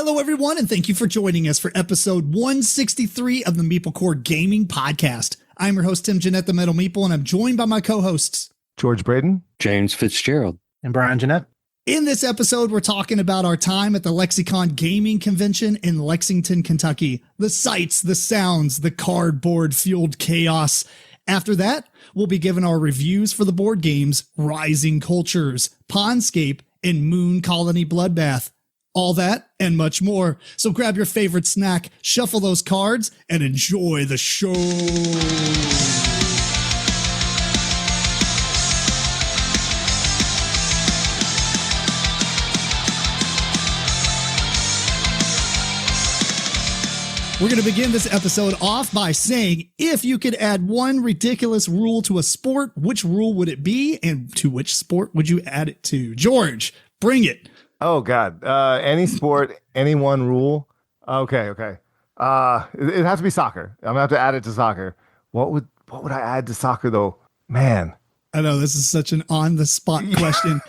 Hello, everyone, and thank you for joining us for episode 163 of the MeepleCore Gaming Podcast. I'm your host, Tim Jennette, the Metal Meeple, and I'm joined by my co-hosts, George Breden, James Fitzgerald, and Brian Jennette. In this episode, we're talking about our time at the Lexicon Gaming Convention in Lexington, Kentucky. The sights, the sounds, the cardboard-fueled chaos. After that, we'll be giving our reviews for the board games Rising Cultures, Pondscape, and Moon Colony Bloodbath. All that and much more. So grab your favorite snack, shuffle those cards, and enjoy the show. We're going to begin this episode off by saying, if you could add one ridiculous rule to a sport, which rule would it be? And to which sport would you add it to? George, bring it. Oh God. Any sport, any one rule. Okay. It'd have to be soccer. I'm gonna have to add it to soccer. What would I add to soccer though? Man. I know this is such an on the spot question.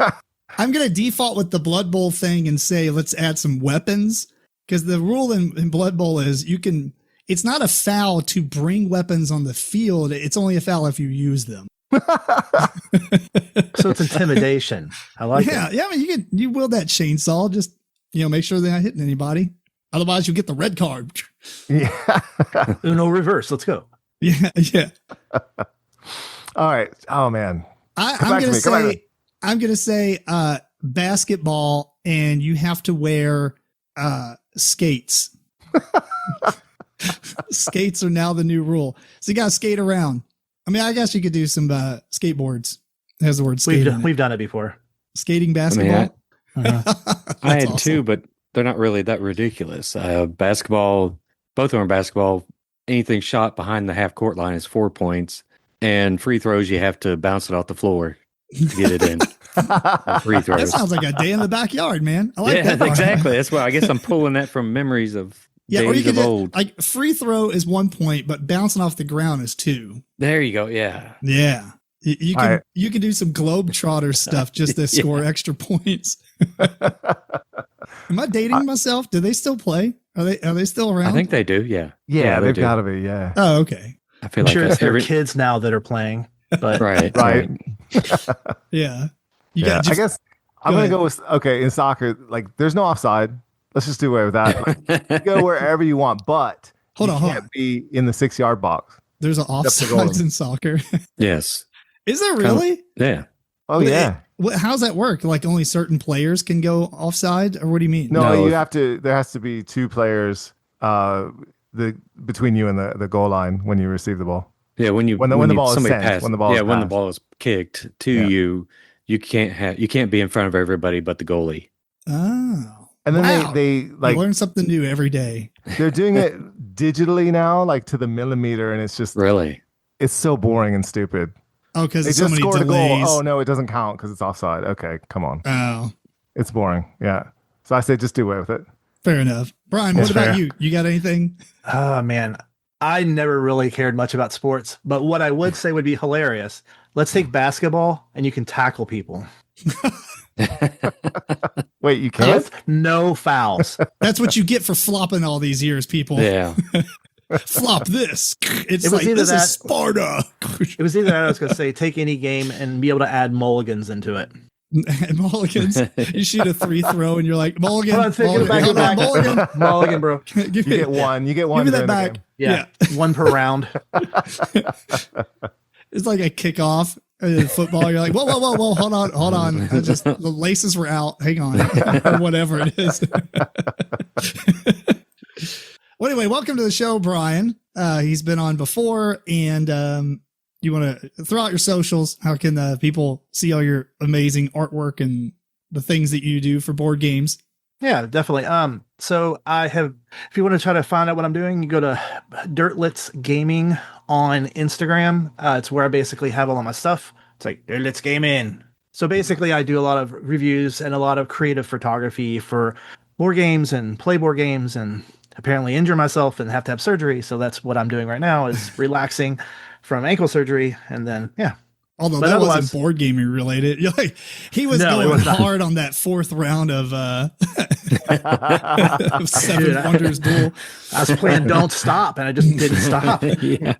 I'm going to default with the Blood Bowl thing and say, let's add some weapons. Because the rule in Blood Bowl is it's not a foul to bring weapons on the field. It's only a foul if you use them. So it's intimidation. I like it. Yeah. I mean, you wield that chainsaw. Just, make sure they're not hitting anybody. Otherwise, you get the red card. Yeah. Uno reverse. Let's go. Yeah. All right. Oh man. I'm gonna say basketball, and you have to wear skates. Skates are now the new rule. So you gotta skate around. I mean, I guess you could do some skateboards. It has the word skate. We've done it before. Skating basketball. I had two, but they're not really that ridiculous. Basketball, both of them are basketball. Anything shot behind the half court line is 4 points, and free throws you have to bounce it off the floor to get it in. Free throws. That sounds like a day in the backyard, man. I like that. Exactly. That's why I guess I'm pulling that from memories of days of old. Like free throw is 1 point, but bouncing off the ground is 2. There you go. Yeah. Yeah. You can do some Globetrotter stuff just to score extra points. Am I dating myself? Do they still play? Are they still around? I think they do. Yeah. Yeah, they've got to be. Yeah. Oh, okay. I feel like it's their kids now that are playing. But right. Yeah. I guess I'm going to go with, in soccer, like there's no offside. Let's just do away with that. You go wherever you want, but you can't be in the 6-yard box. There's an offsides in soccer. Yes. Is there really? Yeah. Oh, yeah. How's that work? Like only certain players can go offside, or what do you mean? No, you have to. There has to be 2 players between you and the goal line when you receive the ball. Yeah, when the ball is sent, when the ball is kicked to you, you can't be in front of everybody but the goalie. Oh. And then they learn something new every day. They're doing it digitally now, like to the millimeter, and it's just it's so boring and stupid. Oh, because they so just many scored delays. a goal. Oh no, it doesn't count because it's offside. Okay, come on. Oh, it's boring. Yeah. So I say just do away with it. Fair enough. Brian, what about you? You got anything? Oh man, I never really cared much about sports, but what I would say would be hilarious. Let's take basketball, and you can tackle people. Wait, you can't? With no fouls. That's what you get for flopping all these years, people. Yeah. Flop this. It's like, this is Sparta. It was either that, I was going to say, take any game and be able to add mulligans into it. And mulligans. You shoot a 3 throw and you're like, mulligan. Mulligan, mulligan, bro. You get one. You get one. Give me that back. Yeah. 1 per round. It's like a kickoff in football. You're like, whoa, hold on. The laces were out. Hang on. Or whatever it is. Well, anyway, welcome to the show, Brian. He's been on before, and you want to throw out your socials. How can people see all your amazing artwork and the things that you do for board games? Yeah, definitely. So I have, if you want to try to find out what I'm doing, you go to Dirtlets Gaming on Instagram. It's where I basically have all of my stuff. It's like Dirtlets Gaming. So basically I do a lot of reviews and a lot of creative photography for board games and play board games, and apparently injure myself and have to have surgery. So that's what I'm doing right now, is relaxing from ankle surgery. And then, Although But that otherwise- wasn't board gaming related. You're like, he was No, it going was not. hard on that fourth round of Seven Dude, Wonders Duel. I was playing Don't Stop, and I just didn't stop. Yeah.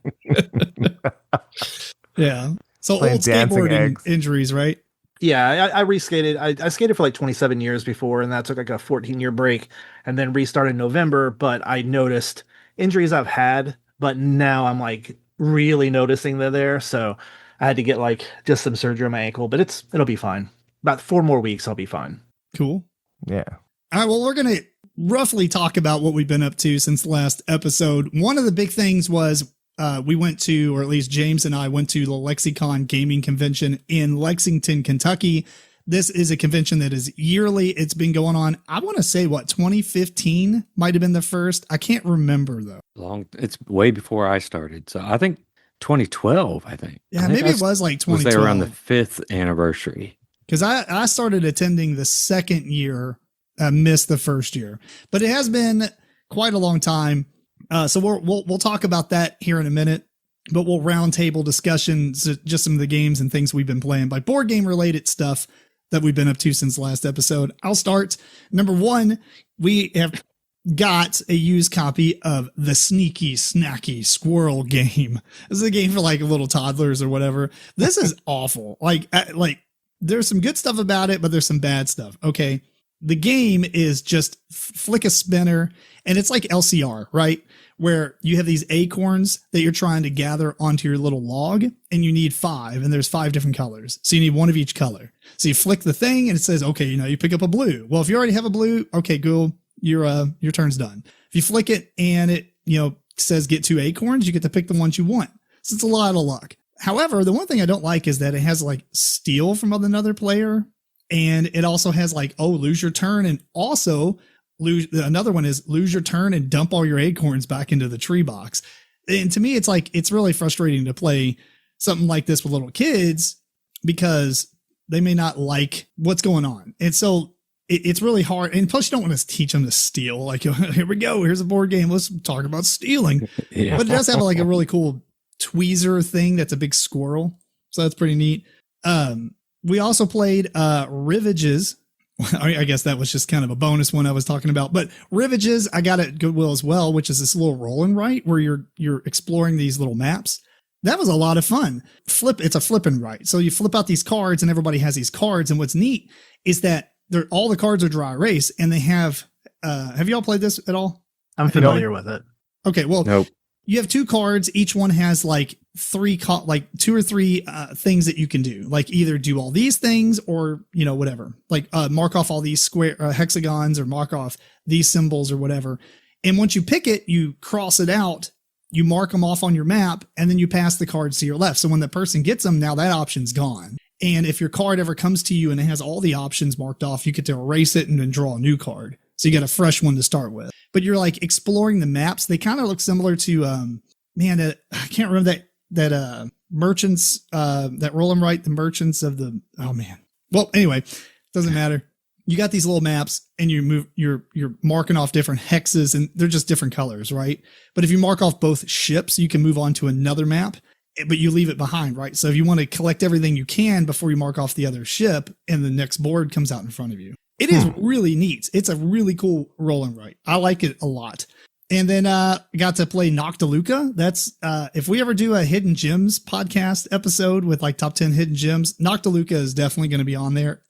Yeah. So Playing old dancing skateboarding eggs. injuries, right? Yeah, I reskated. I skated for like 27 years before, and that took like a 14-year break, and then restarted in November. But I noticed injuries I've had, but now I'm like really noticing they're there. So I had to get like just some surgery on my ankle, but it'll be fine. About 4 more weeks, I'll be fine. Cool. Yeah. All right. Well, we're going to roughly talk about what we've been up to since the last episode. One of the big things was we went to, or at least James and I went to the Lexicon Gaming Convention in Lexington, Kentucky. This is a convention that is yearly. It's been going on, I want to say, 2015 might have been the first. I can't remember, though. It's way before I started. So I think 2012, I think. Yeah, I think maybe I it was like was there around the 2012. 5th anniversary. Because I started attending the second year, missed the first year. But it has been quite a long time. So we'll talk about that here in a minute, but we'll roundtable discussions, just some of the games and things we've been playing, by board game related stuff that we've been up to since the last episode. I'll start. Number 1, we have got a used copy of the Sneaky Snacky Squirrel game. This is a game for like little toddlers or whatever. This is awful. Like there's some good stuff about it, but there's some bad stuff. Okay. The game is just flick a spinner, and it's like LCR, right? Where you have these acorns that you're trying to gather onto your little log, and you need 5, and there's 5 different colors. So you need 1 of each color. So you flick the thing and it says, okay, you pick up a blue. Well, if you already have a blue, okay, cool. Your turn's done. If you flick it and it, says get 2 acorns, you get to pick the ones you want. So it's a lot of luck. However, the one thing I don't like is that it has like steal from another player. And it also has like, lose your turn. And also another one is lose your turn and dump all your acorns back into the tree box. And to me, it's like, it's really frustrating to play something like this with little kids because they may not like what's going on. And so it's really hard. And plus you don't want to teach them to steal. Like, here we go. Here's a board game. Let's talk about stealing. Yeah. But it does have like a really cool tweezer thing. That's a big squirrel. So that's pretty neat. We also played Rivages. I guess that was just kind of a bonus one I was talking about. But Rivages, I got at Goodwill as well, which is this little roll and write where you're exploring these little maps. That was a lot of fun. It's a flip and write. So you flip out these cards, and everybody has these cards. And what's neat is that all the cards are dry erase, and they have. Have you all played this at all? I'm familiar with it. Okay, well, Nope. You have 2 cards. Each one has like 2 or 3 things that you can do. Like either do all these things or, whatever. Like mark off all these square hexagons or mark off these symbols or whatever. And once you pick it, you cross it out. You mark them off on your map, and then you pass the cards to your left. So when the person gets them, now that option's gone. And if your card ever comes to you and it has all the options marked off, you get to erase it and then draw a new card. So you got a fresh one to start with. But you're like exploring the maps. They kind of look similar to, I can't remember that merchants, that roll and write, the merchants of the, Well, anyway, doesn't matter. You got these little maps and you're marking off different hexes, and they're just different colors, right? But if you mark off both ships, you can move on to another map, but you leave it behind, right? So if you want to collect everything you can before you mark off the other ship, and the next board comes out in front of you. It is really neat. It's a really cool roll and write. I like it a lot. And then got to play Noctiluca. That's if we ever do a Hidden Gems podcast episode with like top 10 hidden gems, Noctiluca is definitely going to be on there,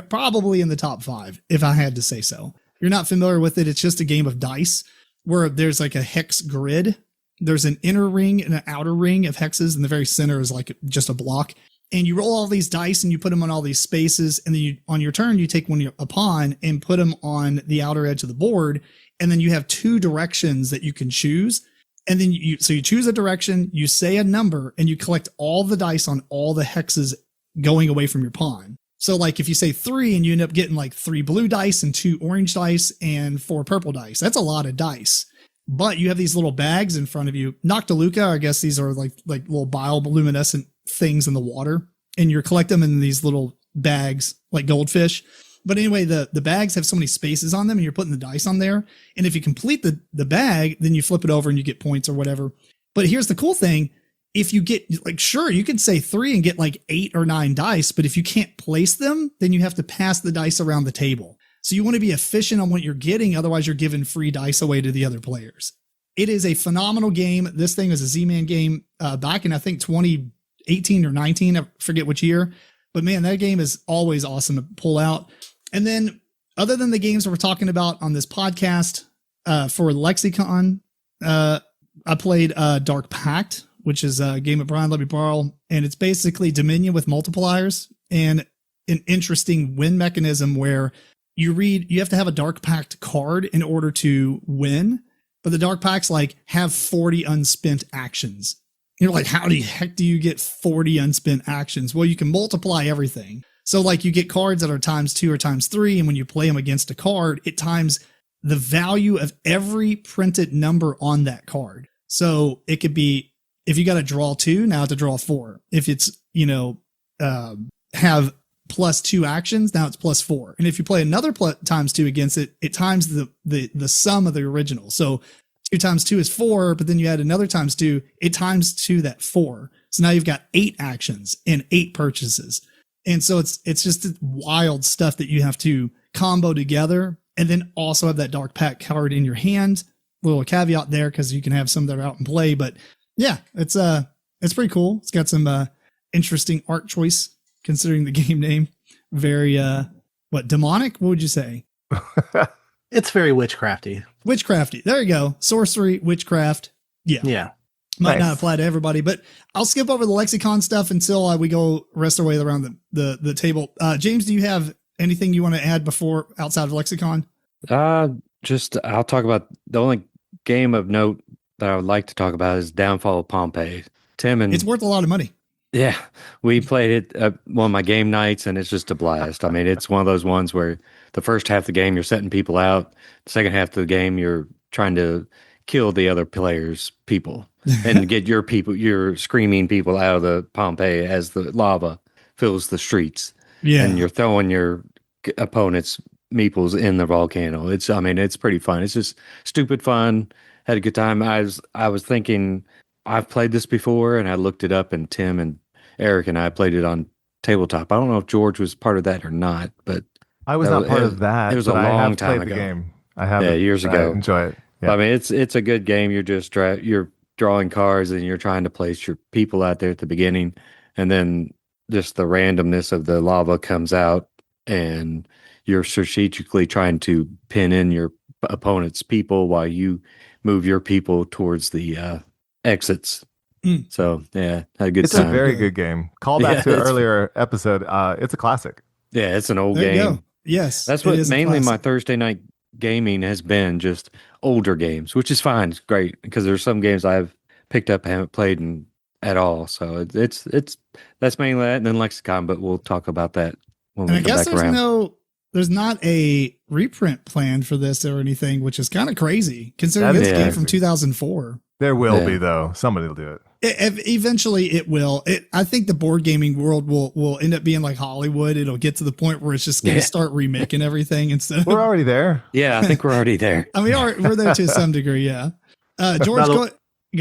probably in the top 5, if I had to say so. If you're not familiar with it, it's just a game of dice where there's like a hex grid. There's an inner ring and an outer ring of hexes, and the very center is like just a block. And you roll all these dice and you put them on all these spaces. And then on your turn, you take a pawn and put them on the outer edge of the board. And then you have 2 directions that you can choose. And then you choose a direction, you say a number, and you collect all the dice on all the hexes going away from your pawn. So like if you say 3 and you end up getting like 3 blue dice and 2 orange dice and 4 purple dice, that's a lot of dice. But you have these little bags in front of you. Noctiluca, I guess these are like little bioluminescent things in the water, and you collect them in these little bags like goldfish. But anyway, the bags have so many spaces on them, and you're putting the dice on there. And if you complete the bag, then you flip it over and you get points or whatever. But here's the cool thing. if you get like, sure, you can say 3 and get like 8 or 9 dice, but if you can't place them, then you have to pass the dice around the table. So you want to be efficient on what you're getting. Otherwise you're giving free dice away to the other players. It is a phenomenal game. This thing was a Z-Man game back in, I think 2018 or 19. I forget which year, but man, that game is always awesome to pull out. And then other than the games that we're talking about on this podcast, for Lexicon, I played Dark Pact, which is a game that Brian let me borrow. And it's basically Dominion with multipliers and an interesting win mechanism where you have to have a Dark Pact card in order to win. But the Dark Pacts like have 40 unspent actions. You're like, how the heck do you get 40 unspent actions? Well, you can multiply everything. So like you get cards that are ×2 or ×3. And when you play them against a card, it times the value of every printed number on that card. So it could be, if you got to draw 2, now to draw 4. If it's, have +2 actions, now it's +4. And if you play another ×2 against it, it times the sum of the original. So 2 × 2 is 4, but then you add another ×2, it times 2 that 4. So now you've got 8 actions and 8 purchases. And so it's just wild stuff that you have to combo together, and then also have that Dark Pact card in your hand. Little caveat there, because you can have some that are out in play, but yeah, it's pretty cool. It's got some interesting art choice considering the game name. Very demonic? What would you say? It's very witchcrafty. Witchcrafty. There you go. Sorcery, witchcraft. Yeah. Might not apply to everybody, but I'll skip over the Lexicon stuff until we go rest our way around the table. James, do you have anything you want to add before outside of Lexicon? I'll talk about the only game of note that I would like to talk about is Downfall of Pompeii. Tim and it's worth a lot of money. Yeah, we played it at one of my game nights, and it's just a blast. I mean, it's one of those ones where the first half of the game you're setting people out, the second half of the game you're trying to kill the other players' people and get your screaming people out of the Pompeii as the lava fills the streets. Yeah, and you're throwing your opponent's meeples in the volcano. It's pretty fun. It's just stupid fun. Had a good time. I was thinking I've played this before, and I looked it up, and Tim and Eric and I played it on tabletop. I don't know if George was part of that or not, but I was not part of that. It was a long time ago. The game. I have years ago. I enjoy it. Yeah. I mean, it's a good game. You're just you're drawing cards, and you're trying to place your people out there at the beginning, and then just the randomness of the lava comes out, and you're strategically trying to pin in your opponent's people while you move your people towards the exits. So yeah, had a good time. It's a very good game. Call back to an earlier episode. It's a classic. Yeah, it's an old there game. You go. Yes, that's what mainly my Thursday night gaming has been, just older games, which is fine. It's great because there's some games I've picked up and haven't played at all. So it's that's mainly that, and then Lexicon. But we'll talk about that when we come back around. There's not a reprint planned for this or anything, which is kind of crazy considering it's a game from 2004. There will be, though. Somebody will do it. Eventually it will. I think the board gaming world will end up being like Hollywood. It'll get to the point where it's just going to start remaking everything instead of... We're already there. Yeah, I think we're already there. I mean, we're there to some degree, yeah. George, go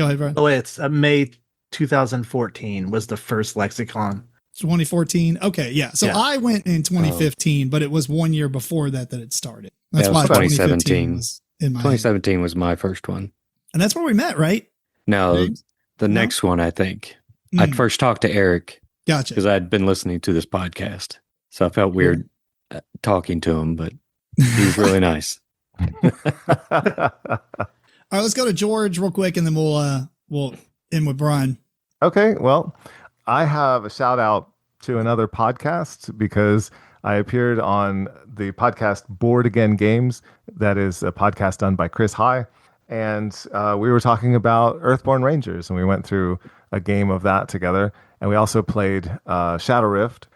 ahead, Brian. Oh, it's May 2014 was the first Lexicon. 2014. Okay, yeah. So I went in 2015, but it was 1 year before that it started. That's why 2017 was in my 2017 head. Was my first one. And that's where we met, right? No, the next one, I think. I'd first talked to Eric. Gotcha. Because I'd been listening to this podcast. So I felt weird talking to him, but he was really nice. All right, let's go to George real quick, and then we'll end with Brian. Okay, well, I have a shout out to another podcast because I appeared on the podcast Board Again Games. That is a podcast done by Chris High. And we were talking about Earthborn Rangers, and we went through a game of that together. And we also played Shadow Rift,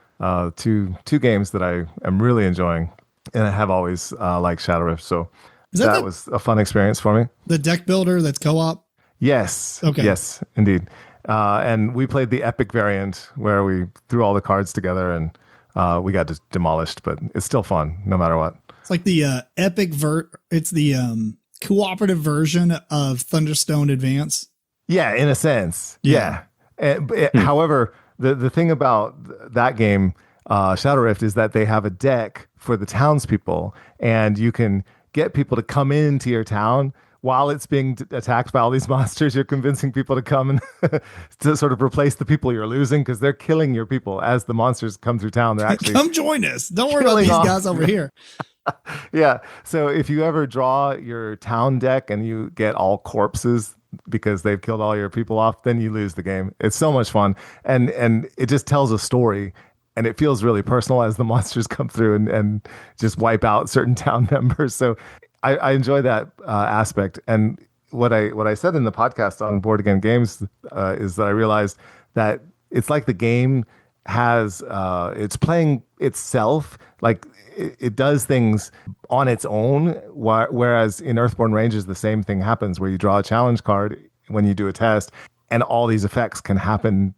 two games that I am really enjoying. And I have always liked Shadow Rift. So that was a fun experience for me. The deck builder that's co-op? Yes. Okay. Yes, indeed. And we played the epic variant where we threw all the cards together and we got just demolished, but it's still fun no matter what. It's like the epic it's the cooperative version of Thunderstone Advance. Yeah, in a sense. Yeah. However, the thing about that game, Shadow Rift, is that they have a deck for the townspeople, and you can get people to come into your town while it's being attacked by all these monsters. You're convincing people to come and to sort of replace the people you're losing, because they're killing your people as the monsters come through town. They're actually come join us. Don't worry about these guys over here. Yeah. So if you ever draw your town deck and you get all corpses because they've killed all your people off, then you lose the game. It's so much fun, and it just tells a story. And it feels really personal as the monsters come through and just wipe out certain town members. So I enjoy that aspect. And what I said in the podcast on Board Again Games is that I realized that it's like the game has it's playing itself, like it does things on its own, whereas in Earthborn Ranges the same thing happens, where you draw a challenge card when you do a test, and all these effects can happen,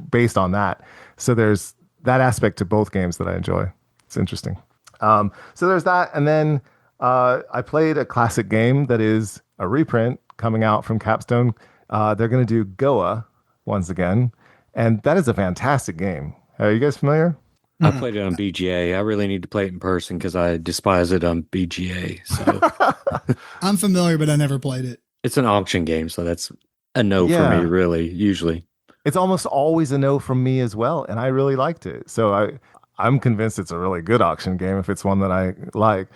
based on that. So there's that aspect to both games that I enjoy. It's interesting. So there's that. And then I played a classic game that is a reprint coming out from Capstone. They're going to do Goa once again. And that is a fantastic game. Are you guys familiar? I played it on BGA. I really need to play it in person because I despise it on BGA. So I'm familiar, but I never played it. It's an auction game, so that's a no for me, really, usually. It's almost always a no from me as well, and I really liked it. So I'm convinced it's a really good auction game if it's one that I like.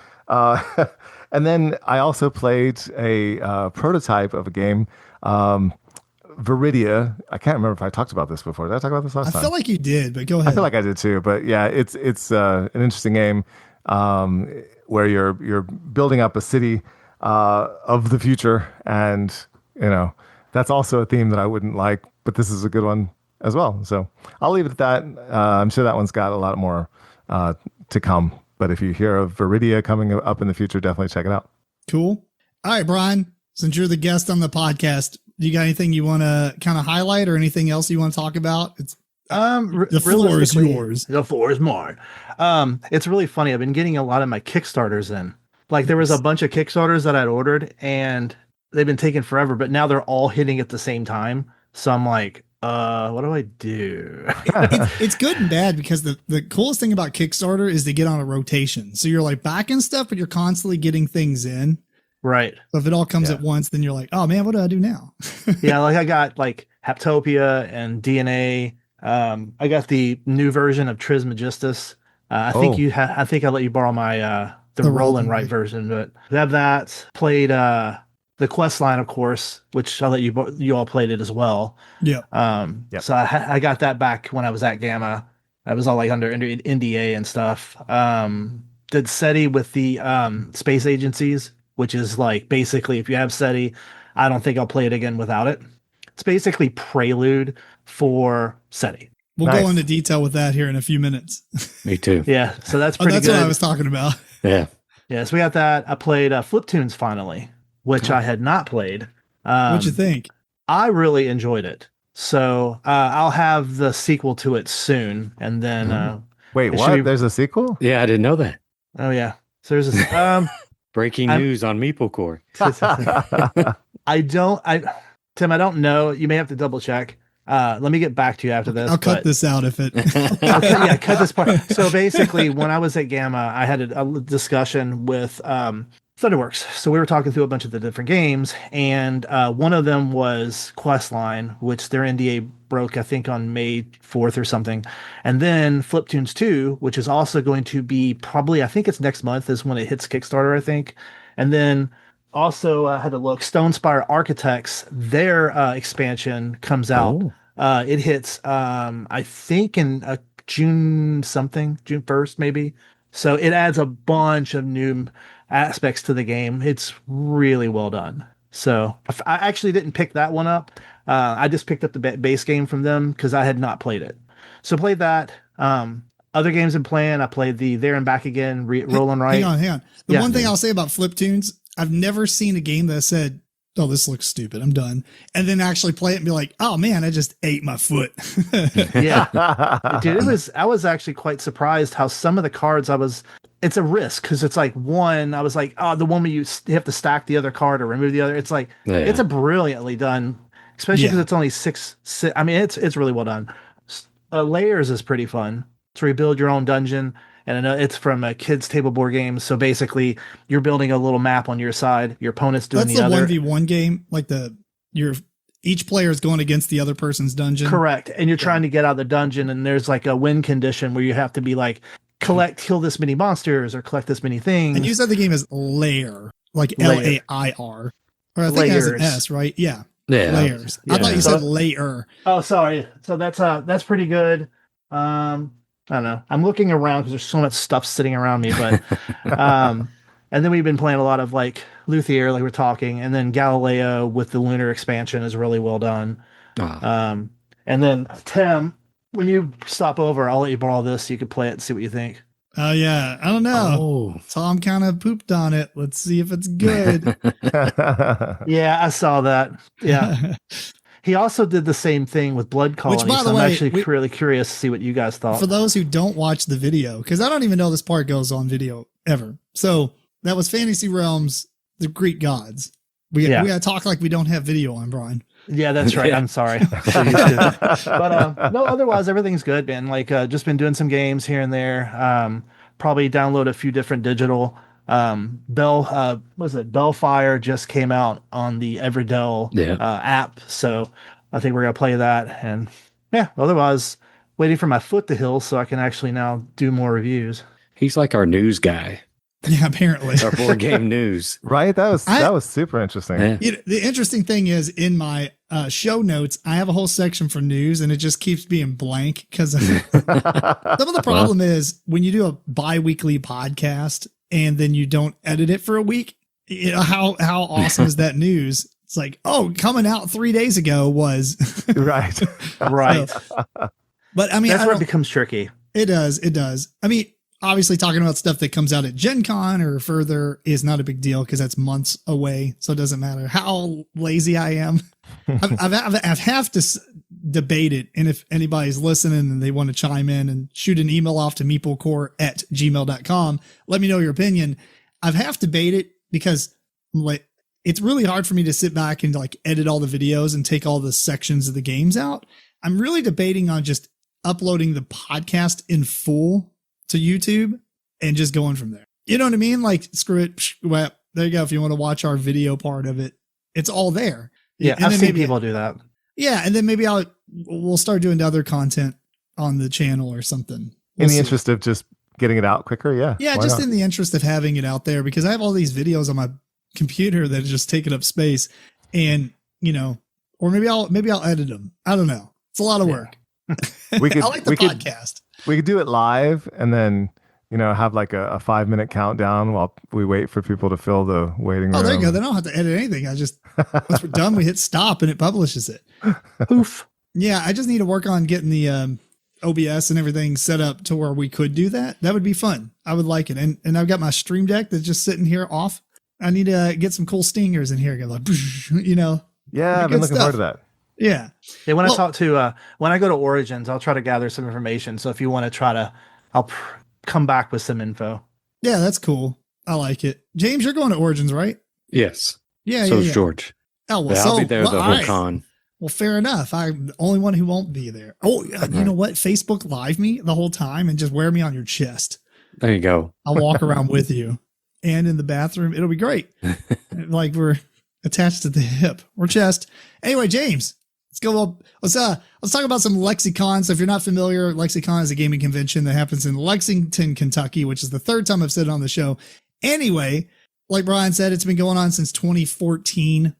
And then I also played a prototype of a game, Viridia. I can't remember if I talked about this before. Did I talk about this last time? I feel like you did, but go ahead. I feel like I did too. But yeah, it's an interesting game where you're building up a city of the future, and that's also a theme that I wouldn't like, but this is a good one as well. So I'll leave it at that. I'm sure that one's got a lot more to come. But if you hear of Viridia coming up in the future, definitely check it out. Cool. All right, Brian, since you're the guest on the podcast, do you got anything you want to kind of highlight or anything else you want to talk about? The floor is yours. The floor is mine. It's really funny. I've been getting a lot of my Kickstarters in. Like there was a bunch of Kickstarters that I'd ordered and they've been taking forever, but now they're all hitting at the same time. So I'm like, what do I do? It's good and bad, because the coolest thing about Kickstarter is they get on a rotation. So you're like backing stuff, but you're constantly getting things in. Right. So if it all comes at once, then you're like, oh man, what do I do now? Yeah. Like I got like Haptopia and DNA. I got the new version of Trismegistus. I think I let you borrow my, the roll and write version, but I have that. Played, the quest line, of course, which I'll let you all played it as well. Yeah. So I got that back when I was at Gamma. I was all like under NDA and stuff. Did SETI with the space agencies, which is like basically if you have SETI, I don't think I'll play it again without it. It's basically prelude for SETI. We'll go into detail with that here in a few minutes. Me too. Yeah. So that's pretty good. That's what I was talking about. Yeah. Yeah. So we got that. I played Fliptoons finally, which I had not played. What'd you think? I really enjoyed it. So I'll have the sequel to it soon. And then wait, what? There's a sequel? Yeah, I didn't know that. Oh yeah. So there's a breaking news on MeepleCore. Tim, I don't know. You may have to double check. Let me get back to you after this. I'll cut this out if it. Okay, yeah, cut this part. So basically, when I was at Gamma, I had a discussion with Thunderworks. So we were talking through a bunch of the different games, and one of them was Questline, which their NDA broke, I think, on May 4th or something. And then Fliptoons 2, which is also going to be probably, I think it's next month is when it hits Kickstarter, I think. And then also I had to look, Stonespire Architects, their expansion comes out. It hits, I think, in June 1st, maybe. So it adds a bunch of new aspects to the game. It's really well done. So I actually didn't pick that one up. I just picked up the base game from them because I had not played it. So played that. Other games in playing, I played the There and Back Again, Roll and Write. Hang on. The one thing I'll say about Fliptoons, I've never seen a game that said, oh, this looks stupid, I'm done, and then actually play it and be like, oh man, I just ate my foot. Yeah. Dude, I was actually quite surprised how some of the cards it's a risk, because it's like one, I was like, oh, the one where you have to stack the other card or remove the other. It's like, It's a brilliantly done especially because Yeah. it's only six. I mean, it's really well done. Layers is pretty fun to rebuild your own dungeon, and I know it's from a kids table board game. So basically, you're building a little map on your side. Your opponent's doing That's the the other. 1v1 game, like each player is going against the other person's dungeon. Correct, and you're trying to get out of the dungeon, and there's like a win condition where you have to be like kill this many monsters or collect this many things. And you said the game is Lair, like Lair. Lair, or I think it has an Layers. S, right? Yeah, Yeah. Layers. I Yeah. thought you said Lair. Oh, sorry. So that's pretty good. I don't know. I'm looking around because there's so much stuff sitting around me, but and then we've been playing a lot of like Luthier, like we're talking, and then Galileo with the lunar expansion is really well done. Ah. And then Tim, when you stop over, I'll let you borrow this so you can play it and see what you think. Oh yeah, I don't know. Oh. Tom kind of pooped on it. Let's see if it's good. Yeah, I saw that. Yeah. He also did the same thing with Blood Colony. Which, by the so way, I'm actually really curious to see what you guys thought. For those who don't watch the video, because I don't even know this part goes on video ever. So that was Fantasy Realms, the Greek gods. We got to talk like we don't have video on, Brian. Yeah, that's right. Yeah. I'm sorry. But no, otherwise everything's good, man. Like just been doing some games here and there. Probably download a few different digital. Bellfire just came out on the Everdell app, so I think we're gonna play that. And yeah, otherwise waiting for my foot to heal so I can actually now do more reviews. He's like our news guy, Yeah, apparently. our board game news. Right? That was super interesting. Yeah. You know, the interesting thing is in my show notes, I have a whole section for news and it just keeps being blank because some of the problem is when you do a bi-weekly podcast and then you don't edit it for a week, you know, how awesome is that news? It's like, oh, coming out 3 days ago was Right. Right. But I mean, That's where it becomes tricky. It does. I mean, obviously talking about stuff that comes out at Gen Con or further is not a big deal because that's months away. So it doesn't matter how lazy I am. I've have to debate it. And if anybody's listening and they want to chime in and shoot an email off to MeepleCore@gmail.com, let me know your opinion. I've have to debate it because like, it's really hard for me to sit back and like edit all the videos and take all the sections of the games out. I'm really debating on just uploading the podcast in full to YouTube and just going from there. You know what I mean? Like, screw it. Well, there you go. If you want to watch our video part of it, it's all there. Yeah, And I've then seen maybe- people do that. Yeah. And then maybe we'll start doing other content on the channel or something. We'll In the see. interest of just getting it out quicker, yeah. Yeah, why just not? in the interest of having it out there because I have all these videos on my computer that are just taking up space and, you know, or maybe I'll edit them. I don't know. It's a lot of work. We could I like the podcast. we could do it live and then have like a 5-minute countdown while we wait for people to fill the waiting room. Oh, there you go. Then I don't have to edit anything. I just, once we're done, we hit stop and it publishes it. Oof. Yeah, I just need to work on getting the OBS and everything set up to where we could do that. That would be fun. I would like it. And I've got my Stream Deck that's just sitting here off. I need to get some cool stingers in here. Get like, Yeah, I've been looking forward to that. Yeah. Yeah, when Well- I talk to when I go to Origins, I'll try to gather some information. So if you want to try to, I'll come back with some info. Yeah, that's cool. I like it. James, you're going to Origins, right? Yes. Yeah. So yeah, is yeah. George. Oh, well, Yeah, so I'll be there the all whole right. con. Well, fair enough. I'm the only one who won't be there. Oh, you know what? Facebook Live me the whole time and just wear me on your chest. There you go. I'll walk around with you and in the bathroom. It'll be great. Like we're attached to the hip or chest. Anyway, James, let's go. Let's talk about some Lexicon. So if you're not familiar, Lexicon is a gaming convention that happens in Lexington, Kentucky, which is the third time I've said it on the show. Anyway, like Brian said, it's been going on since 2014,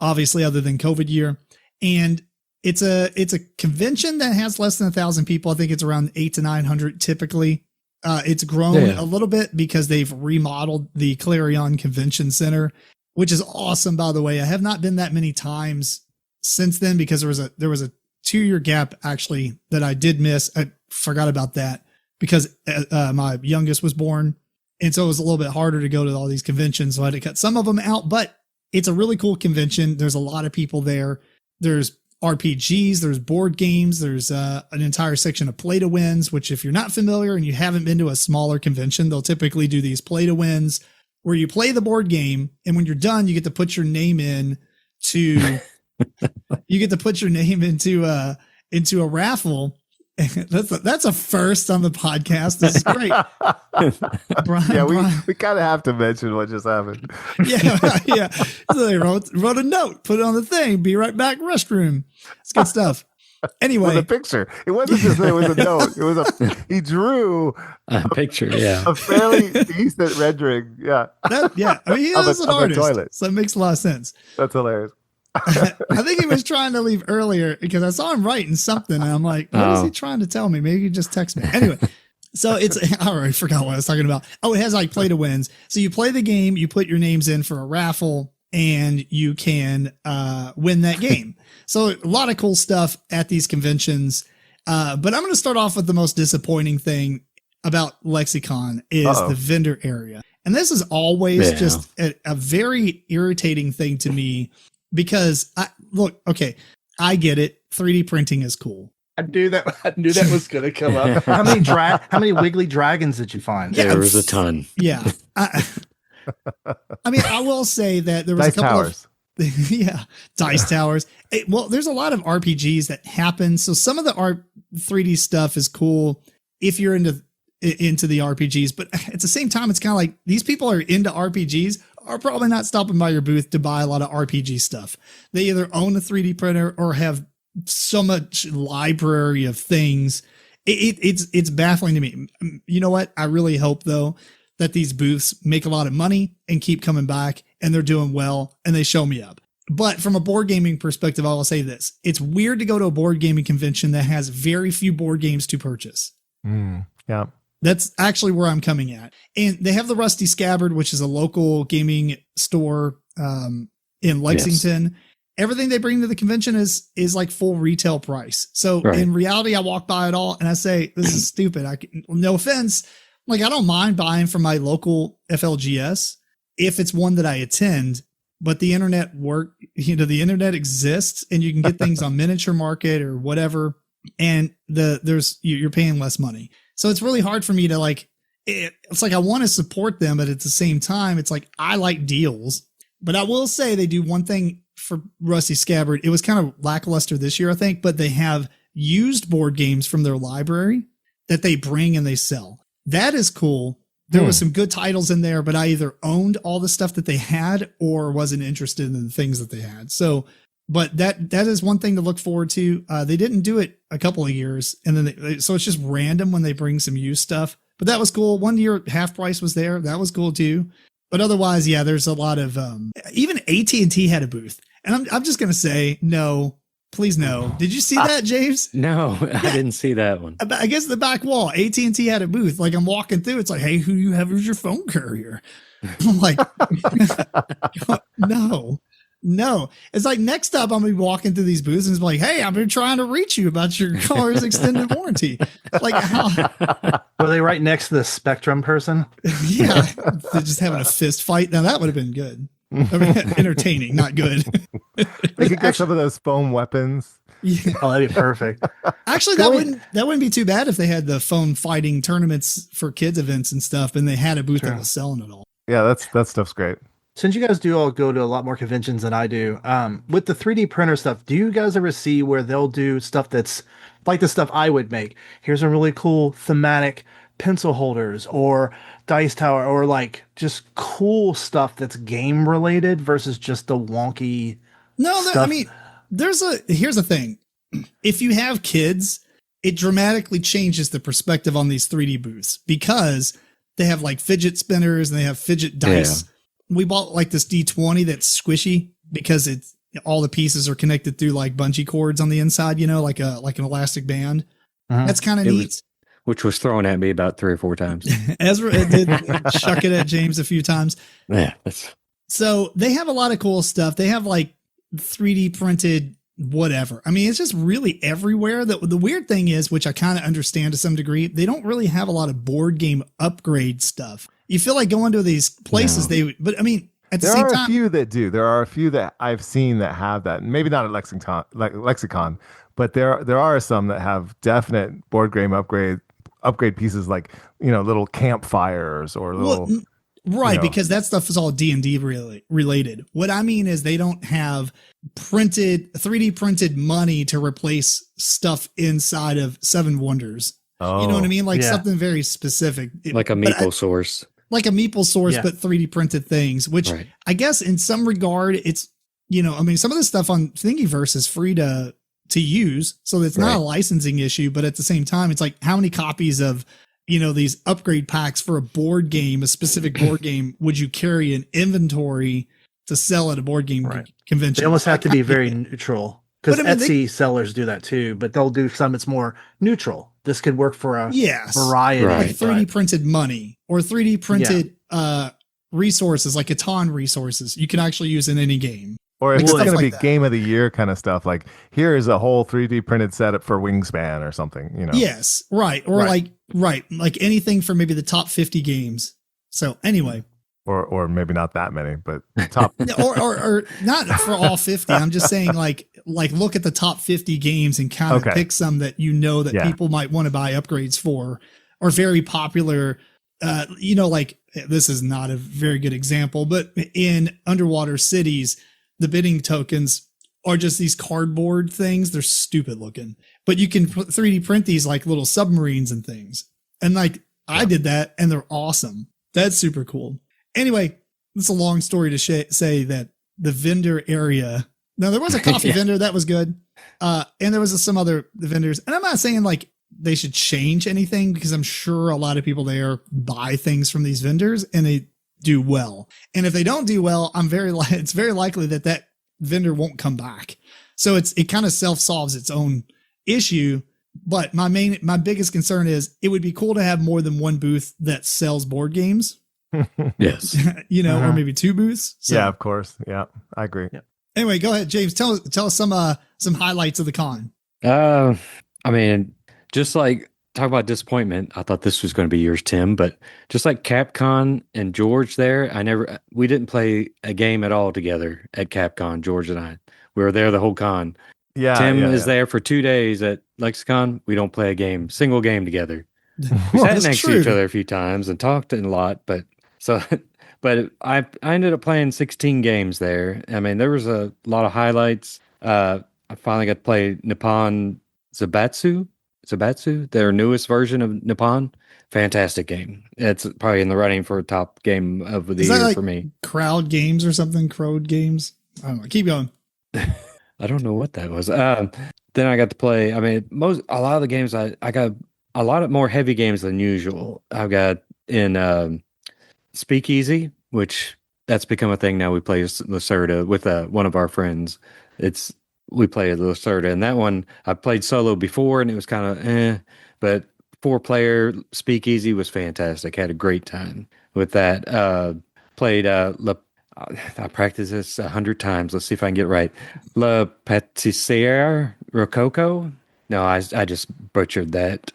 obviously other than COVID year. And it's a convention that has less than 1,000 people. I think it's around 800 to 900 typically. It's grown a little bit because they've remodeled the Clarion Convention Center, which is awesome, by the way. I have not been that many times since then because there was a 2-year gap actually that I did miss. I forgot about that because my youngest was born. And so it was a little bit harder to go to all these conventions. So I had to cut some of them out, but it's a really cool convention. There's a lot of people there. There's RPGs, there's board games, there's an entire section of play to wins, which if you're not familiar and you haven't been to a smaller convention, they'll typically do these play to wins where you play the board game. And when you're done, you get to put your name in to, you get to put your name into a raffle. That's a first on the podcast. This is great. We kind of have to mention what just happened. Yeah. So they wrote a note, put it on the thing. Be right back, restroom. It's good stuff. Anyway, with a picture. It wasn't just it was a note. It was he drew a picture. Yeah, a fairly decent rendering. Yeah, I mean, he is an artist, so it makes a lot of sense. That's hilarious. I think he was trying to leave earlier because I saw him writing something, and I'm like, what is he trying to tell me? Maybe he just text me. Anyway, so I already forgot what I was talking about. Oh, it has like play to wins. So you play the game, you put your names in for a raffle, and you can win that game. So a lot of cool stuff at these conventions. But I'm going to start off with the most disappointing thing about Lexicon is the vendor area. And this is always just a very irritating thing to me. Because I get it. 3D printing is cool. I knew that was going to come up. How many wiggly dragons did you find? There was a ton. Yeah. I mean, I will say that there was Dice a couple towers. Dice towers. There's a lot of RPGs that happen. So some of the 3D stuff is cool if you're into the RPGs, but at the same time, it's kind of like these people are into RPGs are probably not stopping by your booth to buy a lot of RPG stuff. They either own a 3D printer or have so much library of things. It's baffling to me. You know what? I really hope though that these booths make a lot of money and keep coming back and they're doing well and they show me up. But from a board gaming perspective, I will say this. It's weird to go to a board gaming convention that has very few board games to purchase. Yeah. That's actually where I'm coming at. And they have the Rusty Scabbard, which is a local gaming store in Lexington. Yes. Everything they bring to the convention is like full retail price. So in reality, I walk by it all and I say, this is stupid. No offense. Like, I don't mind buying from my local FLGS if it's one that I attend, but the internet the internet exists and you can get things on Miniature Market or whatever. And you're paying less money. So it's really hard for me to it's like I want to support them, but at the same time, it's like I like deals. But I will say they do one thing for Rusty Scabbard. It was kind of lackluster this year, I think, but they have used board games from their library that they bring and they sell. That is cool. There was some good titles in there, but I either owned all the stuff that they had or wasn't interested in the things that they had. So, but that is one thing to look forward to. They didn't do it a couple of years, and then so it's just random when they bring some used stuff. But that was cool. 1 year, Half Price was there. That was cool too. But otherwise, yeah, there's a lot of even AT&T had a booth, and I'm just gonna say no, please no. Did you see that, James? No, I didn't see that one. I guess the back wall, AT&T had a booth. Like I'm walking through, it's like, hey, who you have as your phone carrier? I'm like, no. It's like next up, I'm gonna be walking through these booths and it's like, hey, I've been trying to reach you about your car's extended warranty. Like, how? Were they right next to the Spectrum person? Yeah, they're just having a fist fight. Now that would have been good. I mean, entertaining, not good. They could get some of those foam weapons. Yeah. Oh, that'd be perfect. Actually, that wouldn't be too bad if they had the phone fighting tournaments for kids events and stuff, and they had a booth that was selling it all. Yeah, that stuff's great. Since you guys do all go to a lot more conventions than I do, with the 3D printer stuff, do you guys ever see where they'll do stuff that's like the stuff I would make? Here's a really cool thematic pencil holders or dice tower or like just cool stuff that's game related versus just the wonky stuff. I mean, here's the thing. If you have kids, it dramatically changes the perspective on these 3D booths because they have like fidget spinners and they have fidget dice. Yeah. We bought like this D20 that's squishy because all the pieces are connected through like bungee cords on the inside, like an elastic band. Uh-huh. That's kind of neat. Which was thrown at me about 3 or 4 times. Ezra did chuck it at James a few times. Yeah. So they have a lot of cool stuff. They have like 3D printed whatever. I mean, it's just really everywhere. The weird thing is, which I kind of understand to some degree, they don't really have a lot of board game upgrade stuff. You feel like going to these places, but I mean, at the same time. There are a few that do. There are a few that I've seen that have that. Maybe not at Lexicon, but there are some that have definite board game upgrade pieces like, little campfires or little. Right, you know. because that stuff is all D&D related. What I mean is they don't have 3D printed money to replace stuff inside of Seven Wonders. Oh, You know what I mean? Like Yeah. something very specific. Like a Meeple source. Like a Meeple source, Yeah. but 3D printed things, which Right. I guess in some regard, it's, I mean, some of the stuff on Thingiverse is free to use. So it's not Right. a licensing issue, but at the same time, it's like how many copies of, these upgrade packs for a board game, a specific board game, would you carry in inventory to sell at a board game Right. convention? They almost have to be I very get it. neutral, because But I mean, Etsy sellers do that too, but they'll do some it's more neutral. This could work for a Yes. variety. Right. Like 3D Right. printed money or 3D printed resources like Catan resources you can actually use in any game. or if like it's stuff going to like be that. game of the year kind of stuff, like here is a whole 3D printed setup for Wingspan or something, Yes, right. Or Right. like anything for maybe the top 50 games. So anyway, or maybe not that many, but top. or not for all 50. I'm just saying like look at the top 50 games and kind of Okay. pick some that that Yeah. people might want to buy upgrades for, or very popular. Like this is not a very good example, but in Underwater Cities, the bidding tokens are just these cardboard things. They're stupid looking, but you can 3D print these like little submarines and things. And like I did that and they're awesome. That's super cool. Anyway, it's a long story to say that the vendor area. Now there was a coffee Yeah. vendor that was good. And there was some other vendors, and I'm not saying like they should change anything because I'm sure a lot of people there buy things from these vendors and they do well. And if they don't do well, it's very likely that vendor won't come back. So it kind of self-solves its own issue. But my biggest concern is it would be cool to have more than one booth that sells board games, Yes. or maybe two booths. So Yeah, of course. Yeah, I agree. Yeah. anyway, go ahead, James. Tell us some highlights of the con. I mean, just like talk about disappointment. I thought this was going to be yours, Tim, but just like Capcom and George there, we didn't play a game at all together at Capcom, George and I. We were there the whole con. Yeah, Tim yeah, is yeah. there for 2 days at Lexicon. We don't play a single game together. We sat That's next true. to each other a few times and talked a lot, but I ended up playing 16 games there. I mean, there was a lot of highlights. I finally got to play Nippon Zabatsu, their newest version of Nippon. Fantastic game. It's probably in the running for a top game of the Is that year like for me. Crowd Games or something? Crowd Games? I don't know. Keep going. I don't know what that was. Then I got to play. I mean, a lot of the games I got a lot of more heavy games than usual. I've got in Speakeasy, which that's become a thing now. We play Lacerda with one of our friends. We play Lacerda, and that one I played solo before, and it was kind of but 4-player Speakeasy was fantastic. Had a great time with that. Played I practiced this 100 times. Let's see if I can get it right. La Pâtissière Rococo. No, I just butchered that.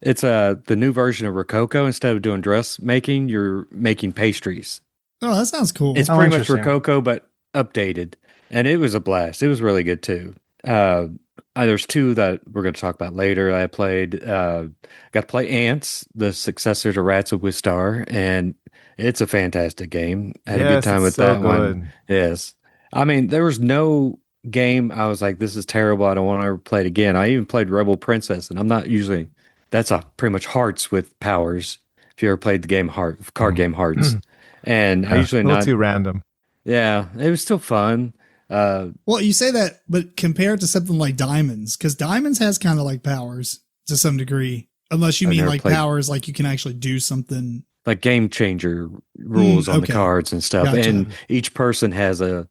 It's the new version of Rococo. Instead of doing dress making, you're making pastries. Oh, that sounds cool. It's Oh, pretty much interesting. Rococo, but updated. And it was a blast. It was really good too. There's 2 that we're going to talk about later. I played, got to play Ants, the successor to Rats of Wistar, and it's a fantastic game. Had a good time with that one. Yes. I mean, there was no game I was like, this is terrible. I don't want to ever play it again. I even played Rebel Princess, and I'm not usually, that's pretty much Hearts with powers. If you ever played the game card game Hearts. And I usually a little not. too random. Yeah, it was still fun. Well, you say that, but compared to something like Diamonds, because Diamonds has kind of like powers to some degree, unless you I've mean never like played- powers, like you can actually do something. Like game changer rules on the okay. cards and stuff. Gotcha. And each person has a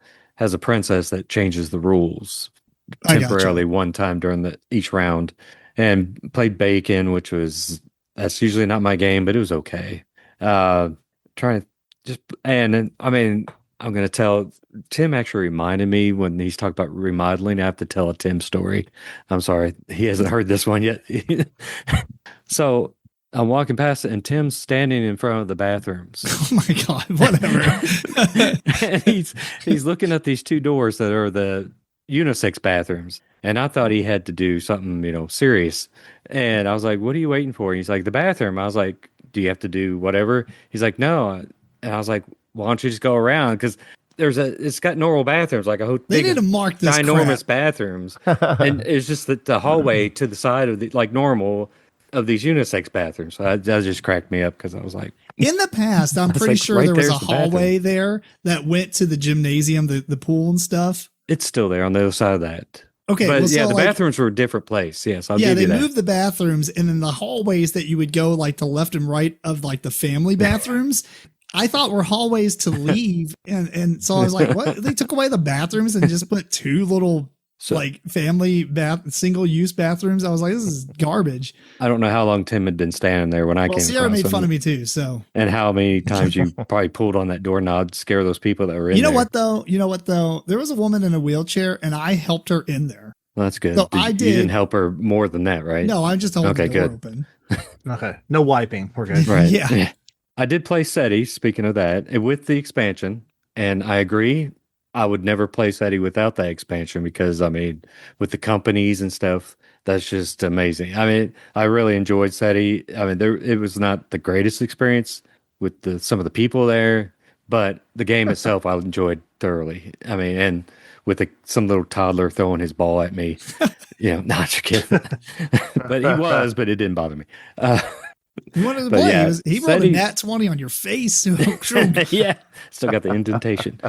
princess that changes the rules I gotcha. temporarily one time during each round. And played Bacon, that's usually not my game, but it was okay. Trying to I mean, I'm going to tell, Tim actually reminded me when he's talked about remodeling, I have to tell a Tim story. I'm sorry, he hasn't heard this one yet. So I'm walking past it, and Tim's standing in front of the bathrooms. Oh my God, whatever. And he's looking at these 2 doors that are the unisex bathrooms. And I thought he had to do something, serious. And I was like, what are you waiting for? And he's like, the bathroom. I was like, do you have to do whatever? He's like, no, And I was like, why don't you just go around? Because it's got normal bathrooms, like a whole They big, need to mark this ginormous crap. bathrooms. And it's just that the hallway to the side of like normal of these unisex bathrooms. So that just cracked me up because I was like, In the past, I'm It's pretty like sure right there was a there's the bathroom. hallway there that went to the gymnasium, the pool and stuff. it's still there on the other side of that. Okay, But well, yeah, so the like, bathrooms were a different place. Yes, I'll yeah, give they you that. moved the bathrooms, and then the hallways that you would go like to left and right of like the family bathrooms. I thought were hallways to leave, and so I was like, what? They took away the bathrooms and just put two little So like family single use bathrooms. I was like, this is garbage. I don't know how long Tim had been standing there when I Well, came Sierra across made him, fun of me too. So and how many times you probably pulled on that doorknob to scare those people that were in you know there. what though? You know what though? There was a woman in a wheelchair, and I helped her in there. Well, that's good. So You I didn't did. help her more than that, right? No, I just holding Okay, the door good. open. Okay. No wiping. We're good. Right. Yeah. I did play SETI, speaking of that, and with the expansion. And I agree, I would never play SETI without that expansion because, I mean, with the companies and stuff, that's just amazing. I mean, I really enjoyed SETI. I mean, it was not the greatest experience with some of the people there, but the game itself I enjoyed thoroughly. I mean, and with some little toddler throwing his ball at me, not just kidding. But but it didn't bother me. You wanted to But play. yeah, He rolled a SETI's- nat 20 on your face. yeah, still got the indentation.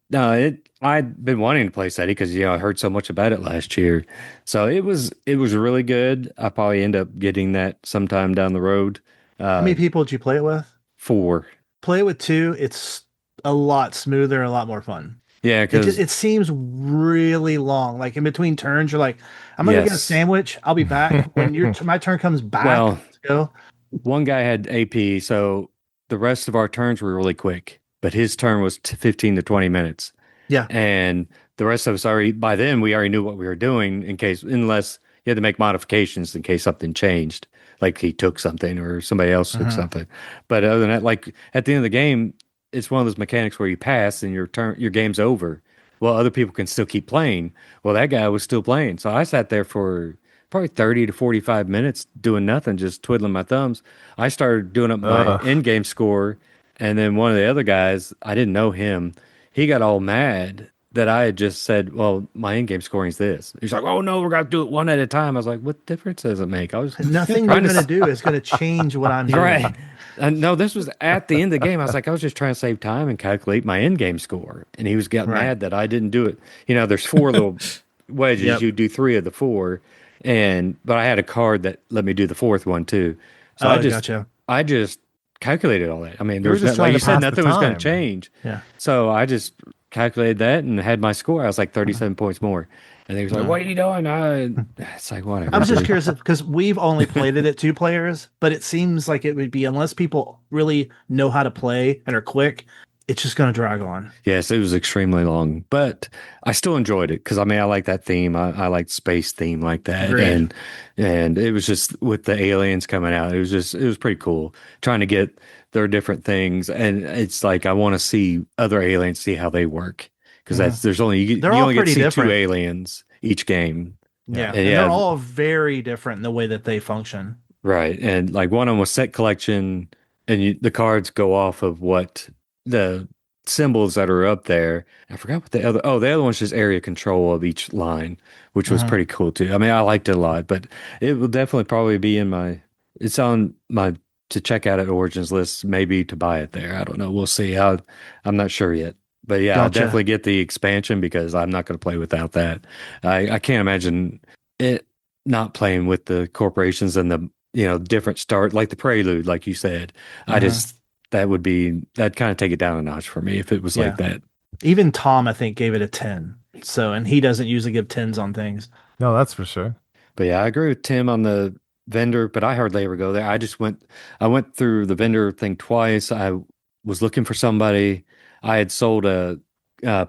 No, I'd been wanting to play SETI because I heard so much about it last year, so it was really good. I probably end up getting that sometime down the road. How many people did you play it with? 4, Play it with 2. It's a lot smoother and a lot more fun. yeah, because It seems really long. Like in between turns, you're like, I'm gonna get a Yes. sandwich. I'll be back when my turn comes back. Well, Let's go. one guy had AP, so the rest of our turns were really quick, but his turn was 15 to 20 minutes. Yeah. And the rest of us by then we already knew what we were doing unless you had to make modifications in case something changed, like he took something or somebody else took something. But other than that, like at the end of the game, it's one of those mechanics where you pass and your game's over. Well, other people can still keep playing. Well, that guy was still playing. So I sat there for probably 30 to 45 minutes doing nothing, just twiddling my thumbs. I started doing up my in-game score, and then one of the other guys, I didn't know him. He got all mad that I had just said, well, my in-game scoring is this. He's like, oh, no, we're going to do it one at a time. I was like, what difference does it make? I was Nothing you're gonna do is gonna change what I'm doing. right. No, this was at the end of the game. I was like, I was just trying to save time and calculate my in-game score. And he was getting Right. mad that I didn't do it. There's 4 little wedges. Yep. You do 3 of the 4. But I had a card that let me do the 4th one too. So Gotcha. I just calculated all that. I mean, You were there's just like trying you to said, pass the nothing was going time. to change. Yeah. So I just calculated that and had my score. I was like 37 points more. And he was like, what are you doing? It's like, whatever. I was just dude. curious because we've only played it at 2 players, but it seems like it would be, unless people really know how to play and are quick, it's just going to drag on. Yes, it was extremely long, but I still enjoyed it because I like that theme. I like space theme like that, Agreed. and it was just with the aliens coming out. It was pretty cool trying to get their different things, and it's like I want to see other aliens, see how they work because there's only you They're all only get to pretty see different. 2 aliens each game. Yeah. And And yeah. they're all very different in the way that they function. Right. And like one of them was set collection, and the cards go off of what the symbols that are up there. I forgot what the other one's just area control of each line, which was pretty cool too. I mean, I liked it a lot, but it will definitely probably be it's on my to check out at Origins list, maybe to buy it there. I don't know. We'll see. I'm not sure yet. But yeah, I'll Gotcha. definitely get the expansion because I'm not going to play without that. I can't imagine it not playing with the corporations and the different start, like the prelude, like you said. That'd kind of take it down a notch for me if it was like that. Even Tom, I think, gave it a 10. So, and he doesn't usually give 10s on things. No, that's for sure. But yeah, I agree with Tim on the vendor, but I hardly ever go there. I went through the vendor thing twice. I was looking for somebody. I had sold a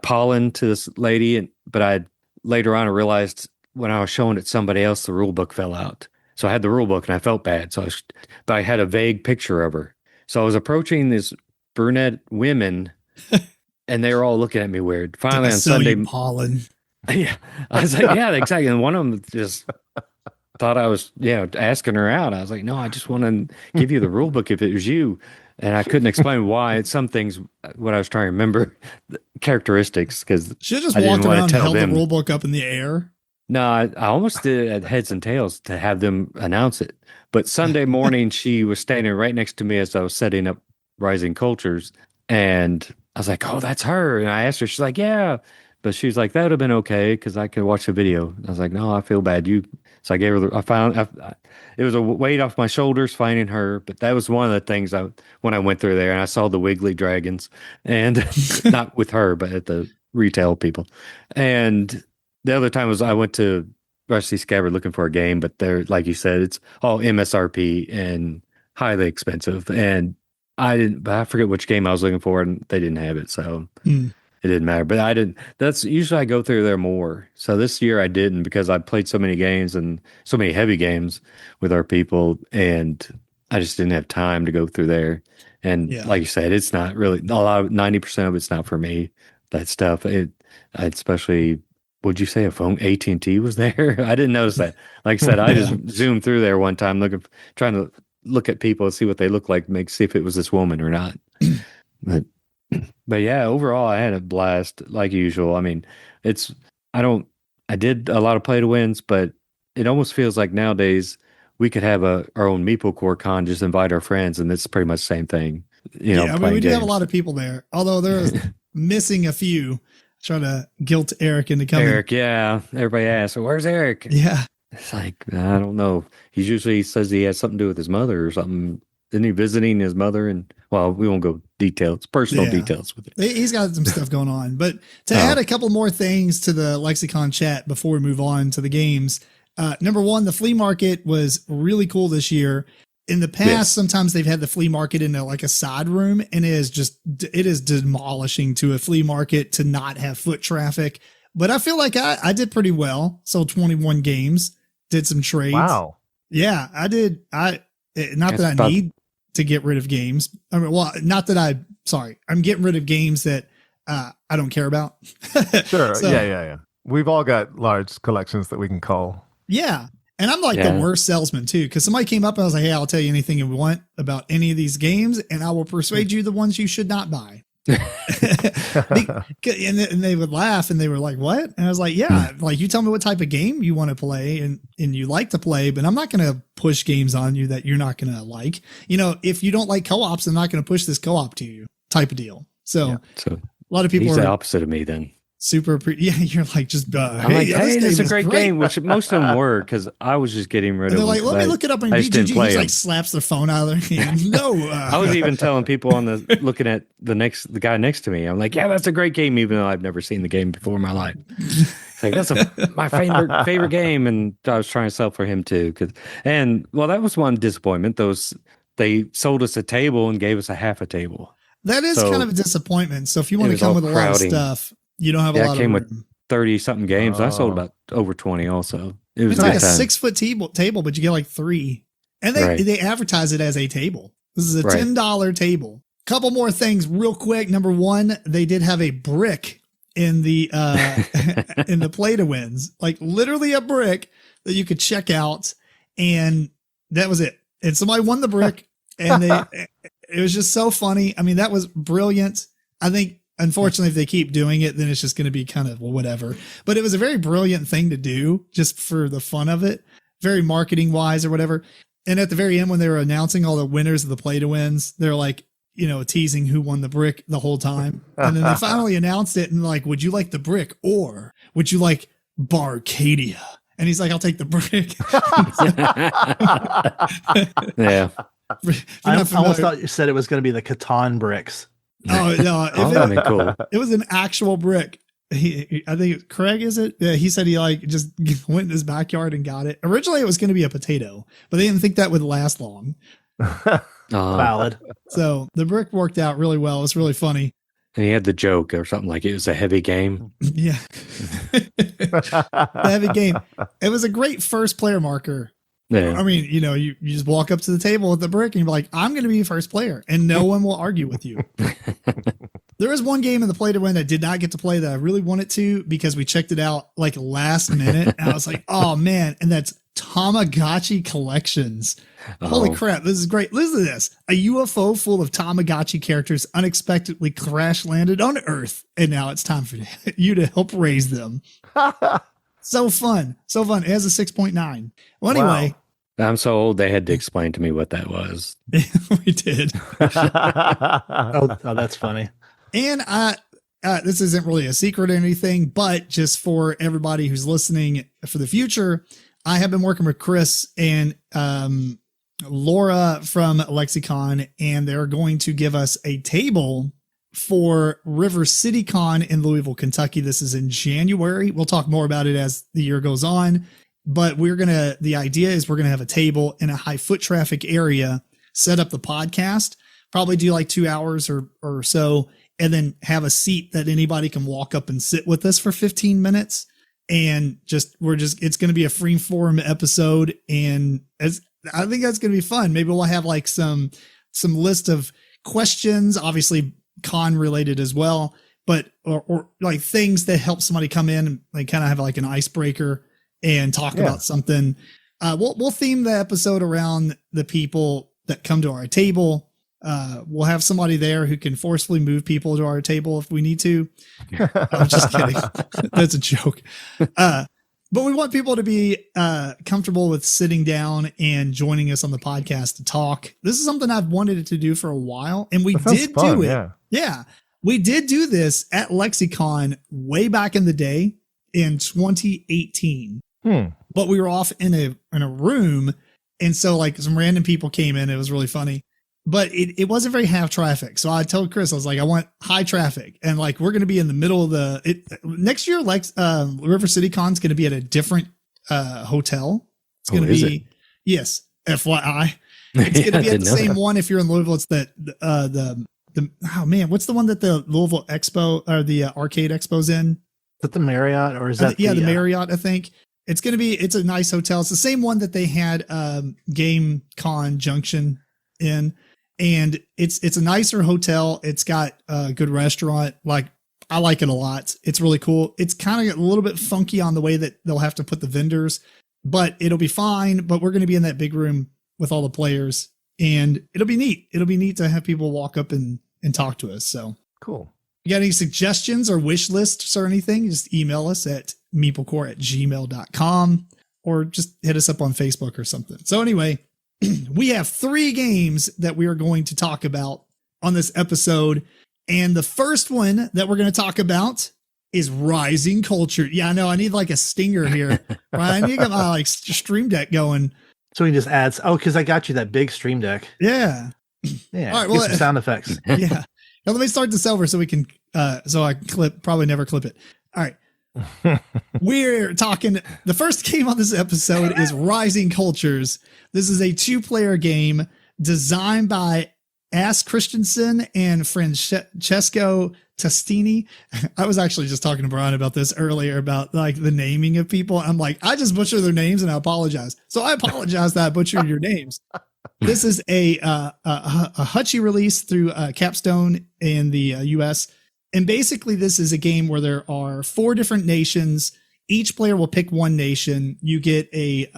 pollen to this lady, but later on I realized when I was showing it to somebody else, the rule book fell out. So I had the rule book and I felt bad. But I had a vague picture of her. So I was approaching these brunette women, and they were all looking at me weird. Finally, on Sunday, pollen. yeah, I was like, yeah, exactly. And one of them just thought I was, asking her out. I was like, no, I just want to give you the rule book if it was you. And I couldn't explain why. It's some things, what I was trying to remember, the characteristics, because Should have just I didn't walked want to around and tell held them. the rule book up in the air. No, I almost did it at Heads and Tails to have them announce it. But Sunday morning, she was standing right next to me as I was setting up Rising Cultures. And I was like, oh, that's her. And I asked her, she's like, yeah. But she was like, that would have been okay because I could watch the video. I was like, no, I feel bad. So I gave her, it was a weight off my shoulders finding her. But that was one of the things when I went through there and I saw the Wiggly Dragons and not with her, but at the retail people. And the other time was I went to Rusty Scabbard looking for a game, but they're, like you said, it's all MSRP and highly expensive. And I forget which game I was looking for and they didn't have it. So it didn't matter, but that's usually I go through there more. So this year I didn't because I played so many games and so many heavy games with our people and I just didn't have time to go through there. And like you said, it's not really 90% of it's not for me, that stuff. Especially, would you say a phone AT&T was there? I didn't notice that. Like I said, I just zoomed through there one time trying to look at people and see what they look like, see if it was this woman or not. But yeah, overall, I had a blast like usual. I mean, I did a lot of play to wins, but it almost feels like nowadays we could have our own MeepleCore con, just invite our friends, and it's pretty much the same thing. I mean, we do have a lot of people there, although they're missing a few. Trying to guilt Eric into coming. Eric, yeah. Everybody asks, well, where's Eric? Yeah. It's like, I don't know. He usually says he has something to do with his mother or something. Isn't he visiting his mother? And well, we won't go details, personal details with it. He's got some stuff going on. But to add a couple more things to the Lexicon chat before we move on to the games. Number one, the flea market was really cool this year. In the past, sometimes they've had the flea market in like a side room, and it is demolishing to a flea market to not have foot traffic. But I feel like I did pretty well. Sold 21 games, did some trades. Wow. Yeah, I did. Not that I need to get rid of games. I mean, well, I'm getting rid of games that I don't care about. Sure. Yeah. We've all got large collections that we can cull. Yeah. And I'm like the worst salesman too, because somebody came up and I was like, hey, I'll tell you anything you want about any of these games, and I will persuade you the ones you should not buy. And they would laugh and they were like, what? And I was like, yeah, like you tell me what type of game you want to play and you like to play, but I'm not going to push games on you that you're not going to like. If you don't like co-ops, I'm not going to push this co-op to you type of deal. So a lot of people he's are the opposite of me then. Super. You're like, just, I'm like, hey, it's a great game, which most of them were, because I was just getting rid of them. They're like, let me look it up on BGG. He like slaps their phone out of their hand. No. I was even telling people looking at the guy next to me. I'm like, yeah, that's a great game, even though I've never seen the game before in my life. It's like, that's my favorite game. And I was trying to sell for him too. That was one disappointment. They sold us a table and gave us a half a table. That is kind of a disappointment. So if you want to come with a lot of stuff, you don't have a lot of room. With 30 something games. I sold about over 20 also. It's like a 6-foot table, but you get like 3. And they advertise it as a table. This is a $10 table. Couple more things real quick. Number one, they did have a brick in the in the play to wins, like literally a brick that you could check out, and that was it. And somebody won the brick, and it was just so funny. I mean, that was brilliant. I think, unfortunately, if they keep doing it, then it's just going to be kind of whatever. But it was a very brilliant thing to do just for the fun of it, very marketing wise or whatever. And at the very end, when they were announcing all the winners of the play to wins, they're like, teasing who won the brick the whole time. And then they finally announced it and like, would you like the brick or would you like Barcadia? And he's like, I'll take the brick. Yeah. I almost thought you said it was going to be the Catan bricks. Oh, no. That'd be cool. It was an actual brick. I think Craig, is it? Yeah, he said he just went in his backyard and got it. Originally, it was going to be a potato, but they didn't think that would last long. Valid. So the brick worked out really well. It was really funny. And he had the joke or something like it was a heavy game. Yeah. The heavy game. It was a great first player marker. Yeah. I mean, you just walk up to the table with the brick and you're like, I'm going to be first player and no one will argue with you. There was one game in the play to win that did not get to play that I really wanted to because we checked it out like last minute. And I was like, oh man. And that's Tamagotchi collections. Holy crap, this is great. Listen to this. A UFO full of Tamagotchi characters unexpectedly crash landed on Earth, and now it's time for you to help raise them. So fun. So fun. It has a 6.9. Well, anyway. Wow. I'm so old they had to explain to me what that was. We did. Oh, that's funny. And this isn't really a secret or anything, but just for everybody who's listening for the future, I have been working with Chris and Laura from Lexicon, and they're going to give us a table for River City Con in Louisville, Kentucky. This is in January. We'll talk more about it as the year goes on, but the idea is we're going to have a table in a high foot traffic area, set up the podcast, probably do like 2 hours or so, and then have a seat that anybody can walk up and sit with us for 15 minutes. And it's going to be a free form episode. And I think that's going to be fun. Maybe we'll have like some list of questions, obviously con related as well, but, or like things that help somebody come in and like kind of have like an icebreaker and talk about something. We'll theme the episode around the people that come to our table. We'll have somebody there who can forcefully move people to our table if we need to. I'm just kidding. That's a joke. But we want people to be comfortable with sitting down and joining us on the podcast to talk. This is something I've wanted to do for a while, and we did do it. Yeah, we did do this at Lexicon way back in the day in 2018. But we were off in a room, and so like some random people came in. It was really funny. But it wasn't very half traffic. So I told Chris, I was like, I want high traffic. And like, we're going to be in the middle of next year, River City Con's going to be at a different hotel. It's going to be, yes, FYI. It's going to be at the same one. If you're in Louisville, it's oh man, what's the one that the Louisville Expo or the Arcade Expo's in? Is that the Marriott or is that? The Marriott, I think. It's a nice hotel. It's the same one that they had Game Con Junction in. And it's a nicer hotel. It's got a good restaurant. Like, I like it a lot. It's really cool. It's kind of a little bit funky on the way that they'll have to put the vendors, but it'll be fine. But we're going to be in that big room with all the players, and it'll be neat. It'll be neat to have people walk up and talk to us. So cool. You got any suggestions or wish lists or anything? Just email us at meeplecore@gmail.com or just hit us up on Facebook or something. So anyway, we have 3 games that we are going to talk about on this episode. And the first one that we're going to talk about is Rising Culture. Yeah, I know. I need like a stinger here. Right? I need to get my like Stream Deck going. So we can just add. Oh, because I got you that big Stream Deck. Yeah. Yeah. All right. Well, some sound effects. Yeah. Now let me start this over so we can. So I probably never clip it. All right. We're talking. The first game on this episode is Rising Cultures. This is a 2-player game designed by Ass Christensen and Francesco Testini. I was actually just talking to Brian about this earlier about like the naming of people. I'm like, I just butcher their names and I apologize. So I apologize that I butchered your names. This is a Hutchie release through Capstone in the US. And basically this is a game where there are 4 different nations. Each player will pick one nation. You get a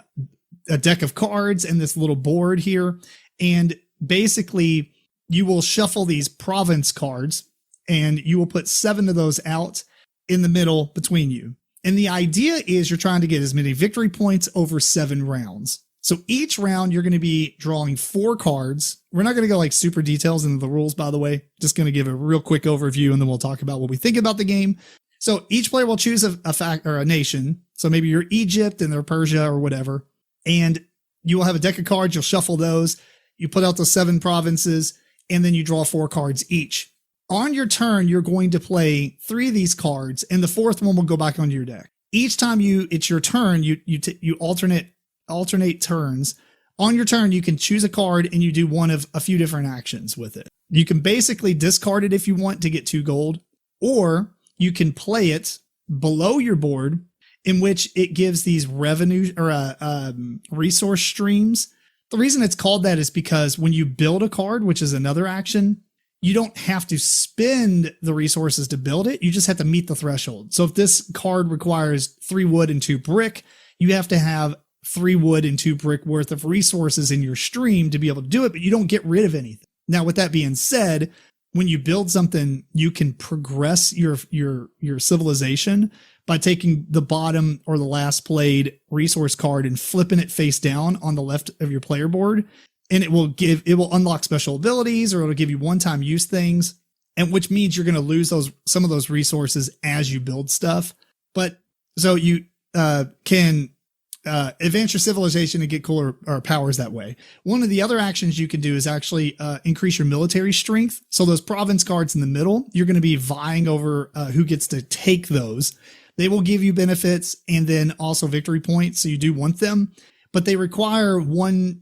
deck of cards and this little board here. And basically you will shuffle these province cards and you will put 7 of those out in the middle between you. And the idea is you're trying to get as many victory points over 7 rounds. So each round you're going to be drawing 4 cards. We're not going to go like super details into the rules, by the way, just going to give a real quick overview and then we'll talk about what we think about the game. So each player will choose a fact or a nation. So maybe you're Egypt and they're Persia or whatever. And you will have a deck of cards. You'll shuffle those. You put out the 7 provinces and then you draw 4 cards each. On your turn, you're going to play 3 of these cards and the 4th one will go back onto your deck. Each time it's your turn, you alternate turns. On your turn, you can choose a card and you do one of a few different actions with it. You can basically discard it if you want to get 2 gold, or you can play it below your board, in which it gives these revenue or resource streams. The reason it's called that is because when you build a card, which is another action, you don't have to spend the resources to build it. You just have to meet the threshold. So if this card requires 3 wood and 2 brick, you have to have 3 wood and 2 brick worth of resources in your stream to be able to do it, but you don't get rid of anything. Now, with that being said, when you build something, you can progress your civilization by taking the bottom or the last played resource card and flipping it face down on the left of your player board. And it will unlock special abilities, or it'll give you one-time use things, and which means you're going to lose some of those resources as you build stuff. But so you can advance your civilization and get cooler or powers that way. One of the other actions you can do is actually increase your military strength. So those province cards in the middle, you're going to be vying over who gets to take those. They will give you benefits and then also victory points, so you do want them. But they require it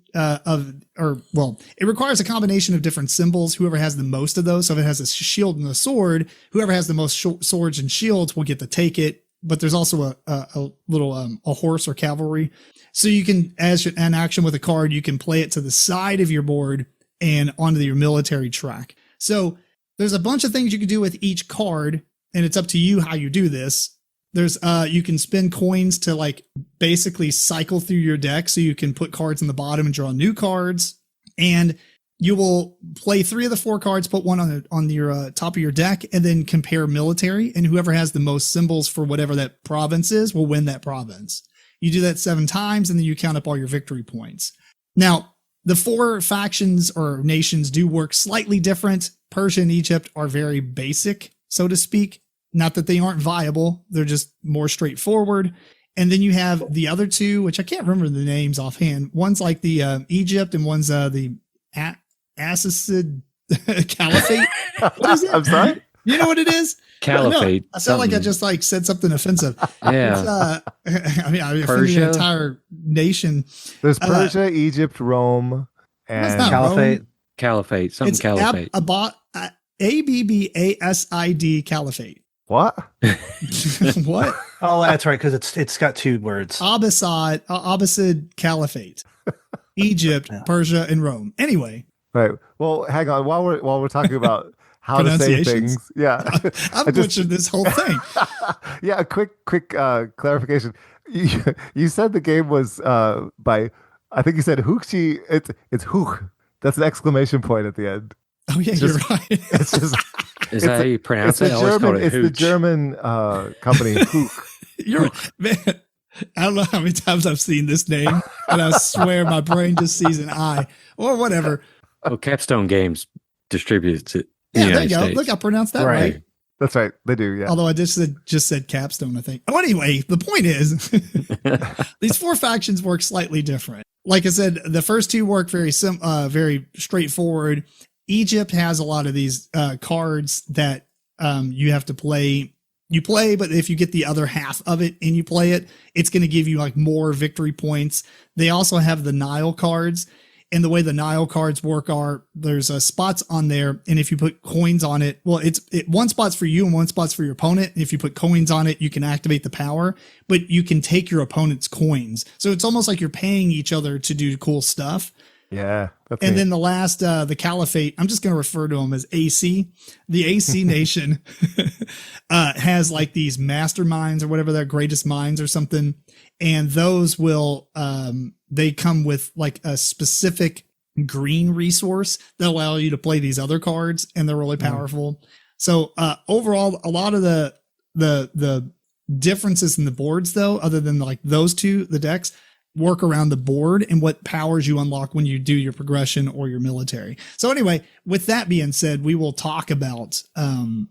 requires a combination of different symbols. Whoever has the most of those, so if it has a shield and a sword, whoever has the most swords and shields will get to take it. But there's also a little a horse or cavalry. So you can, as an action with a card, you can play it to the side of your board and onto your military track. So there's a bunch of things you can do with each card, and it's up to you how you do this. There's you can spend coins to like basically cycle through your deck, so you can put cards in the bottom and draw new cards, and you will play 3 of the 4 cards, put one on your top of your deck, and then compare military, and whoever has the most symbols for whatever that province is will win that province. You do that 7 times, and then you count up all your victory points. Now, the 4 factions or nations do work slightly different. Persia and Egypt are very basic, so to speak. Not that they aren't viable, they're just more straightforward. And then you have the other 2, which I can't remember the names offhand. One's like the Egypt, and one's the Assasid Caliphate. What is it? I'm sorry? You know what it is? Caliphate. No, I sound like I just like said something offensive. Yeah. I offended the entire nation. There's Persia, Egypt, Rome, and Caliphate. Rome. Caliphate. Something It's Caliphate. Abbasid Caliphate. What? What? Oh, that's right, because it's got 2 words. Abbasid Caliphate. Egypt, Persia, and Rome. Anyway. Right. Well, hang on. While we're talking about how to say things, yeah, I've butchered this whole thing. Yeah, a quick clarification. You said the game was by, I think you said Hookchi. It's Hook. That's an exclamation point at the end. Oh yeah, you're right. It's just. Is that how you pronounce it? I always call it It's the hooch. German company Hook. You're man. I don't know how many times I've seen this name, and I swear my brain just sees an I or whatever. Well, Capstone Games distributes it. Yeah, in the there you United go. States. Look, I pronounced that right. That's right. They do. Yeah. Although I just said Capstone, I think. Oh, anyway, the point is these 4 factions work slightly different. Like I said, the first 2 work very straightforward. Egypt has a lot of these cards that you have to play. You play, but if you get the other half of it and you play it, it's going to give you like more victory points. They also have the Nile cards, and the way the Nile cards work are there's spots on there, and if you put coins on it, well, one spot's for you and one spot's for your opponent. And if you put coins on it, you can activate the power, but you can take your opponent's coins. So it's almost like you're paying each other to do cool stuff. Yeah. And then the last, the Caliphate, I'm just going to refer to them as AC. The AC nation has like these masterminds or whatever, their greatest minds or something. And those will, they come with like a specific green resource that allow you to play these other cards, and they're really powerful. So overall, a lot of the differences in the boards, though, other than like those 2, the decks, work around the board and what powers you unlock when you do your progression or your military. So anyway, with that being said, we will talk about some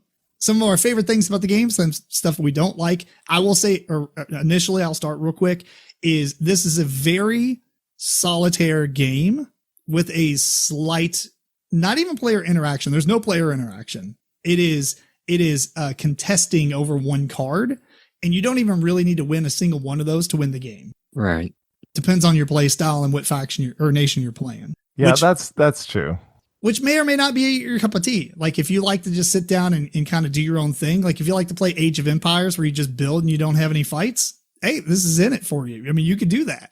of our favorite things about the game, some stuff we don't like. I will say, or initially, I'll start real quick, is this is a very solitaire game with a slight, not even player interaction. There's no player interaction. It is contesting over one card, and you don't even really need to win a single one of those to win the game. Right. Depends on your play style and what faction or nation you're playing. Yeah, that's true. Which may or may not be your cup of tea. Like if you like to just sit down and kind of do your own thing, like if you like to play Age of Empires where you just build and you don't have any fights, hey, this is in it for you. I mean, you could do that,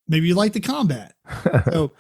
maybe you like the combat. So,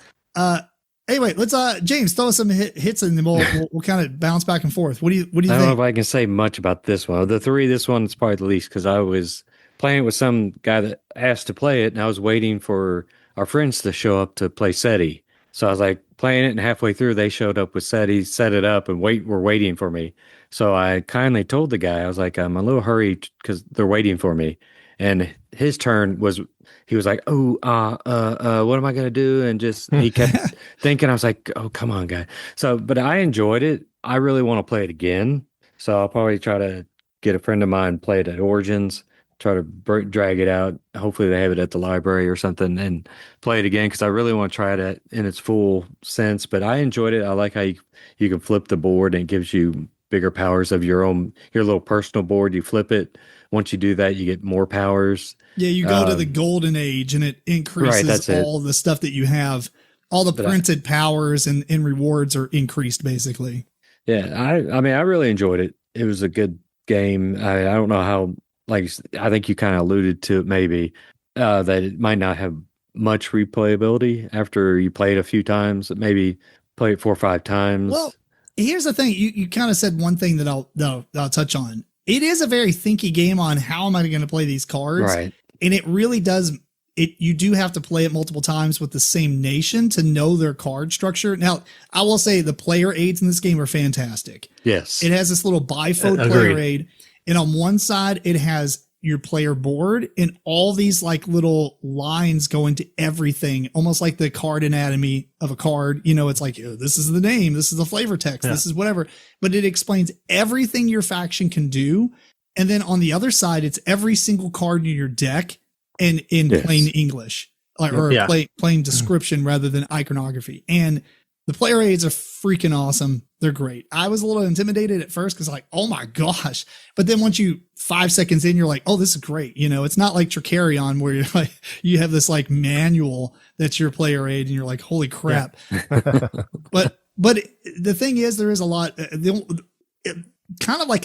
anyway, let's, James, throw us some hits and then we'll kind of bounce back and forth. What do you I don't think? know if I can say much about this one. Of the 3, this one's probably the least because I was playing it with some guy that asked to play it, and I was waiting for our friends to show up to play SETI. So I was like playing it, and halfway through they showed up with SETI, set it up, and were waiting for me. So I kindly told the guy, I was like, I'm a little hurried because they're waiting for me. And his turn was, he was like, oh, what am I gonna do? And just he kept thinking. I was like, oh, come on, guy. So, but I enjoyed it. I really want to play it again. So I'll probably try to get a friend of mine play it at Origins, try to drag it out. Hopefully they have it at the library or something and play it again because I really want to try it in its full sense. But I enjoyed it. I like how you can flip the board and it gives you bigger powers of your little personal board. You flip it. Once you do that, you get more powers. Yeah, you go to the golden age and it increases all the stuff that you have. All the printed powers and rewards are increased basically. Yeah, I mean, I really enjoyed it. It was a good game. I don't know how, like, I think you kind of alluded to it maybe, that it might not have much replayability after you play it a few times. Maybe play it 4 or 5 times. Well, here's the thing. You kind of said one thing that I'll touch on. It is a very thinky game on how am I going to play these cards. Right. And it really does. You do have to play it multiple times with the same nation to know their card structure. Now, I will say the player aids in this game are fantastic. Yes. It has this little bifold player aid. And on one side, it has your player board and all these like little lines go into everything, almost like the card anatomy of a card. You know, it's like, oh, this is the name, this is the flavor text, this is whatever. But it explains everything your faction can do. And then on the other side, it's every single card in your deck and in plain English, plain description rather than iconography. And the player aids are freaking awesome. They're great. I was a little intimidated at first because like, oh my gosh. But then once 5 seconds in, you're like, oh, this is great. You know, it's not like Tricarion where you're like, you have this like manual that's your player aid and you're like, holy crap. Yeah. but the thing is, there is a lot, kind of like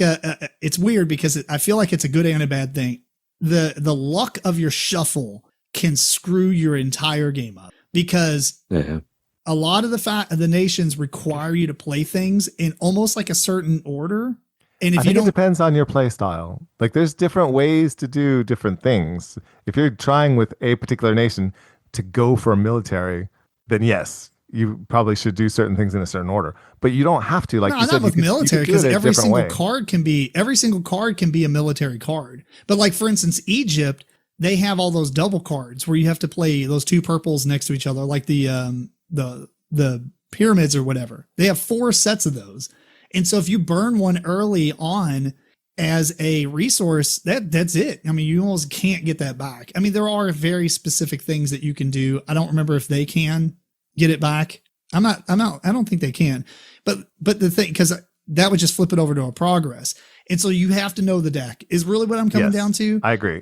it's weird because I feel like it's a good and a bad thing. The luck of your shuffle can screw your entire game up because a lot of the nations require you to play things in almost like a certain order. And if it depends on your play style. Like there's different ways to do different things. If you're trying with a particular nation to go for a military, then yes, you probably should do certain things in a certain order, but you don't have to. Like no, not with military, because every single card can be a military card. But like for instance, Egypt, they have all those double cards where you have to play those 2 purples next to each other, like the pyramids or whatever. They have 4 sets of those, and so if you burn one early on as a resource, that's it. I mean, you almost can't get that back. I mean, there are very specific things that you can do. I don't remember if they can get it back. I don't think they can, but the thing, because that would just flip it over to a progress. And so you have to know the deck is really what I'm coming down to. I agree.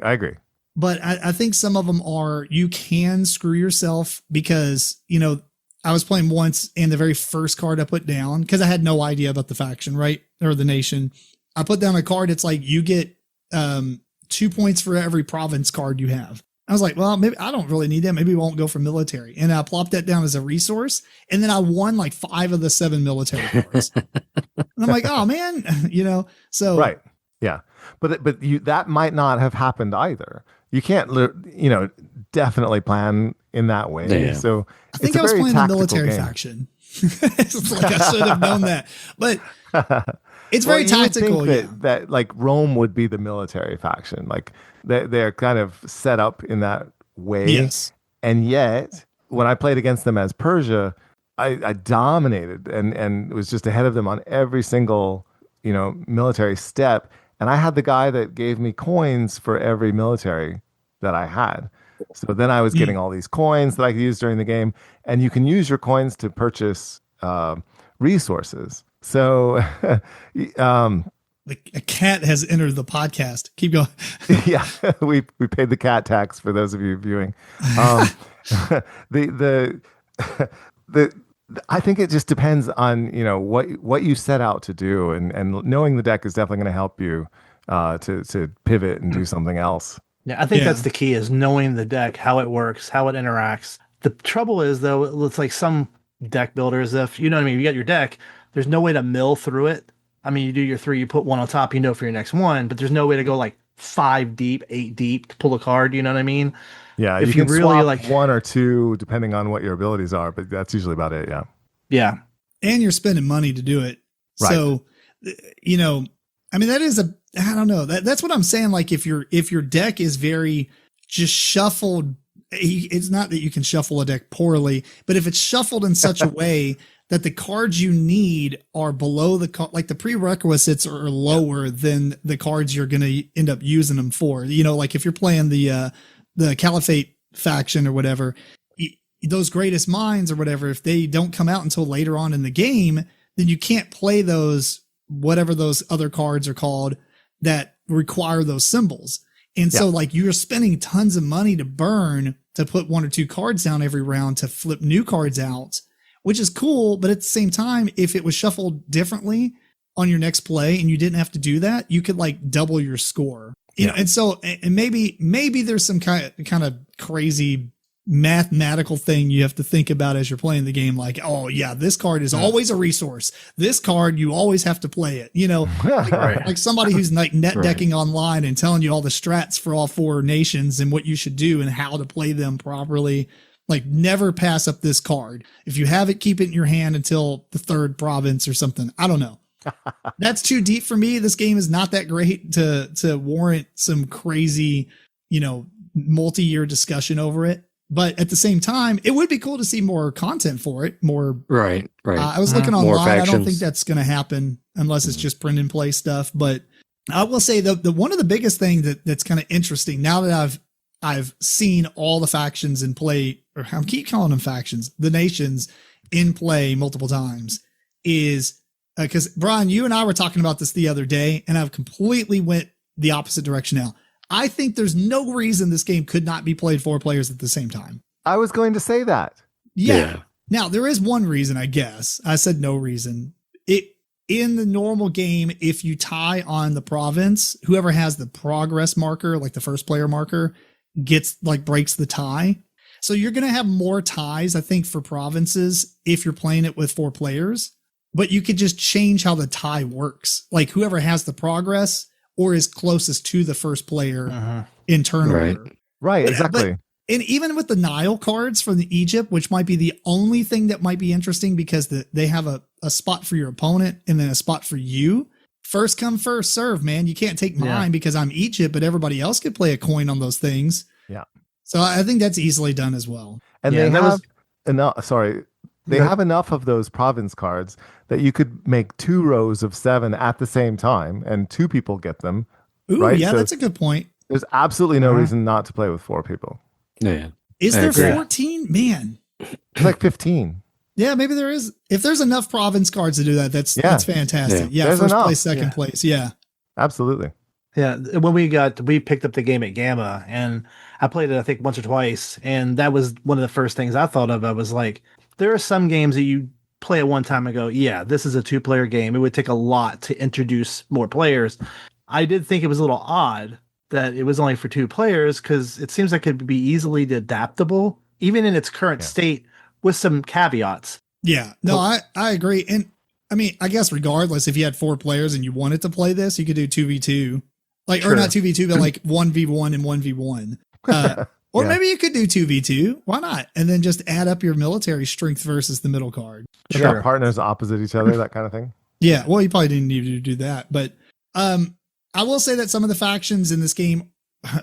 But I think some of them you can screw yourself because, you know, I was playing once and the very first card I put down, because I had no idea about the faction, right? Or the nation. I put down a card. It's like you get 2 points for every province card you have. I was like, well, maybe I don't really need that. Maybe we won't go for military. And I plopped that down as a resource. And then I won like 5 of the 7 military cards. And I'm like, oh man, you know, so. Right. Yeah. But that might not have happened either. You can't, you know, definitely plan in that way. Yeah. So I think I was playing the military faction. It's like I should have known that, but it's very tactical. That like Rome would be the military faction. Like they're kind of set up in that way. Yes. And yet when I played against them as Persia, I dominated and was just ahead of them on every single, you know, military step. And I had the guy that gave me coins for every military that I had. So then I was getting all these coins that I could use during the game. And you can use your coins to purchase resources. So a cat has entered the podcast. Keep going. Yeah, we paid the cat tax for those of you viewing. I think it just depends on, you know, what you set out to do, and knowing the deck is definitely going to help you to pivot and do something else. Yeah, I think that's the key, is knowing the deck, how it works, how it interacts. The trouble is, though, it's like some deck builders, if you know what I mean, you got your deck, there's no way to mill through it. I mean, you do your 3, you put 1 on top, you know, for your next one, but there's no way to go like 5 deep, 8 deep to pull a card. You know what I mean? Yeah, If you you can really, swap like- one or two depending on what your abilities are, but that's usually about it. Yeah. Yeah. And you're spending money to do it. Right. So, you know, I mean, I don't know. That's what I'm saying. Like if your deck is very just shuffled, it's not that you can shuffle a deck poorly, but if it's shuffled in such a way that the cards you need are below like the prerequisites are lower than the cards you're going to end up using them for. You know, like if you're playing the Caliphate faction or whatever, those greatest minds or whatever, if they don't come out until later on in the game, then you can't play those, whatever those other cards are called that require those symbols. And so like you're spending tons of money to burn to put 1 or 2 cards down every round to flip new cards out, which is cool. But at the same time, if it was shuffled differently on your next play and you didn't have to do that, you could like double your score. You know, and so, and maybe there's some kind of crazy mathematical thing you have to think about as you're playing the game. Like, oh yeah, this card is always a resource. This card, you always have to play it, you know, like somebody who's like net decking online and telling you all the strats for all 4 nations and what you should do and how to play them properly. Like never pass up this card. If you have it, keep it in your hand until the 3rd province or something. I don't know. That's too deep for me. This game is not that great to warrant some crazy, you know, multi-year discussion over it. But at the same time, it would be cool to see more content for it. More Right. I was looking More online. I don't factions. think that's going to happen unless it's just print and play stuff. But I will say the one of the biggest thing that's kind of interesting now that I've seen all the factions in play, or I keep calling them factions, the nations in play multiple times, is because Brian, you and I were talking about this the other day, and I've completely went the opposite direction now. I think there's no reason this game could not be played 4 players at the same time. I was going to say that. Yeah. Now there is one reason, I guess. I said no reason. In the normal game, if you tie on the province, whoever has the progress marker, like the first player marker, breaks the tie. So you're going to have more ties, I think, for provinces if you're playing it with 4 players, but you could just change how the tie works. Like whoever has the progress or is closest to the first player in turn order. Right, exactly. And even with the Nile cards from the Egypt, which might be the only thing that might be interesting because they have a spot for your opponent and then a spot for you. First come, first serve, man. You can't take mine because I'm Egypt, but everybody else could play a coin on those things. Yeah. So I think that's easily done as well. And they have enough. They have enough of those province cards that you could make 2 rows of 7 at the same time, and 2 people get them. Ooh, right? yeah, So that's a good point. There's absolutely no reason not to play with 4 people. Yeah. Is I there agree. 14? Man. It's like 15. Yeah, maybe there is. If there's enough province cards to do that, that's fantastic. Yeah, There's first enough. place, second place. Yeah. Absolutely. Yeah, when we picked up the game at Gamma, and I played it, I think, once or twice, and that was one of the first things I thought of. I was like, there are some games that you play at one time and go, yeah, this is a 2-player game. It would take a lot to introduce more players. I did think it was a little odd that it was only for 2 players because it seems like it would be easily adaptable, even in its current state, with some caveats. Yeah, no, I agree. And I mean, I guess regardless, if you had 4 players and you wanted to play this, you could do 2v2, or not 2v2, but like 1v1 and 1v1. Or maybe you could do 2v2. Why not? And then just add up your military strength versus the middle card. You've got partners opposite each other, that kind of thing. Yeah, well, you probably didn't need to do that. But I will say that some of the factions in this game,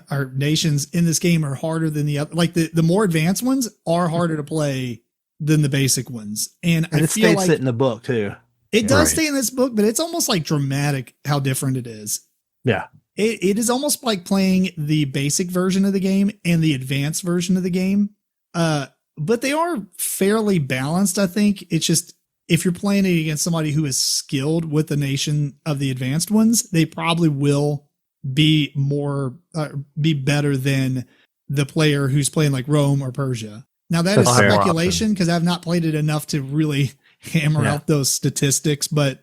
or nations in this game, are harder than the other. Like the more advanced ones are harder to play than the basic ones. And I it feel states like it in the book, too. It does stay in this book, but it's almost like dramatic how different it is. Yeah. It is almost like playing the basic version of the game and the advanced version of the game. But they are fairly balanced, I think. It's just, if you're playing it against somebody who is skilled with the nation of the advanced ones, they probably will be better than the player who's playing like Rome or Persia. Now that is speculation because I've not played it enough to really hammer out those statistics, but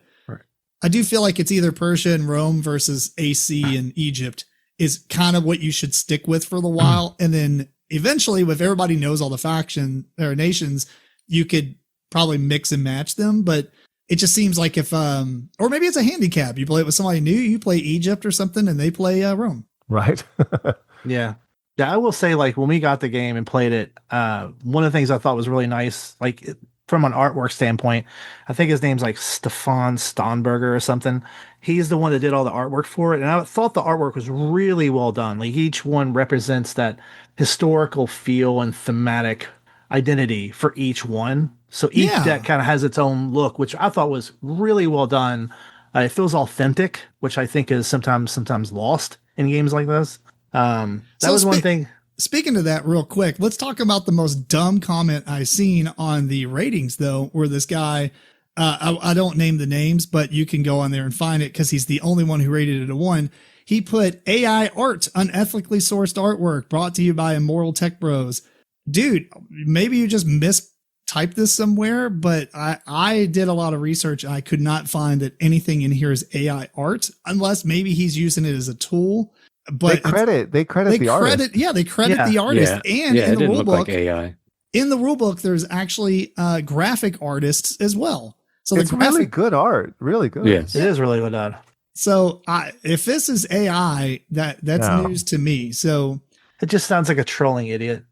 I do feel like it's either Persia and Rome versus AC and Egypt is kind of what you should stick with for the while. And then eventually, if everybody knows all the faction or nations, you could probably mix and match them. But it just seems like if, or maybe it's a handicap. You play it with somebody new, you play Egypt or something, and they play Rome. Right. Yeah. Yeah, I will say, like, when we got the game and played it, one of the things I thought was really nice, like from an artwork standpoint, I think his name's like Stefan Stonberger or something. He's the one that did all the artwork for it. And I thought the artwork was really well done. Like, each one represents that historical feel and thematic identity for each one. So each deck kind of has its own look, which I thought was really well done. It feels authentic, which I think is sometimes lost in games like this. That was one thing. Speaking of that real quick, let's talk about the most dumb comment I seen on the ratings, though, where this guy, I don't name the names, but you can go on there and find it because he's the only one who rated it a 1. He put AI art, unethically sourced artwork brought to you by Immoral Tech Bros. Dude, maybe you just mistyped this somewhere, but I did a lot of research and I could not find that anything in here is AI art, unless maybe he's using it as a tool. But they credit the artist. Yeah, they credit the artist. Yeah. And in the rule book, like AI. In the rule book, there's actually graphic artists as well. So it's really good art. Really good. Yes. It is really well done. So if this is AI, that's news to me. So it just sounds like a trolling idiot.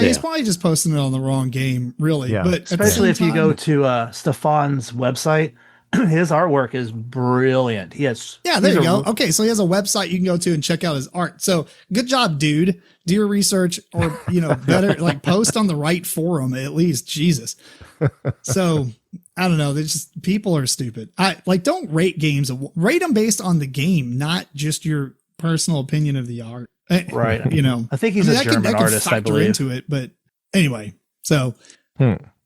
He's probably just posting it on the wrong game, really. Yeah. But especially if you go to Stefan's website, his artwork is brilliant. There you go. Okay, so he has a website you can go to and check out his art. So good job, dude. Do your research, or better, like, post on the right forum at least. Jesus. So I don't know. They just, people are stupid. Don't rate games. Rate them based on the game, not just your personal opinion of the art. Right. I think he's a German artist, I believe. Into it, but anyway. So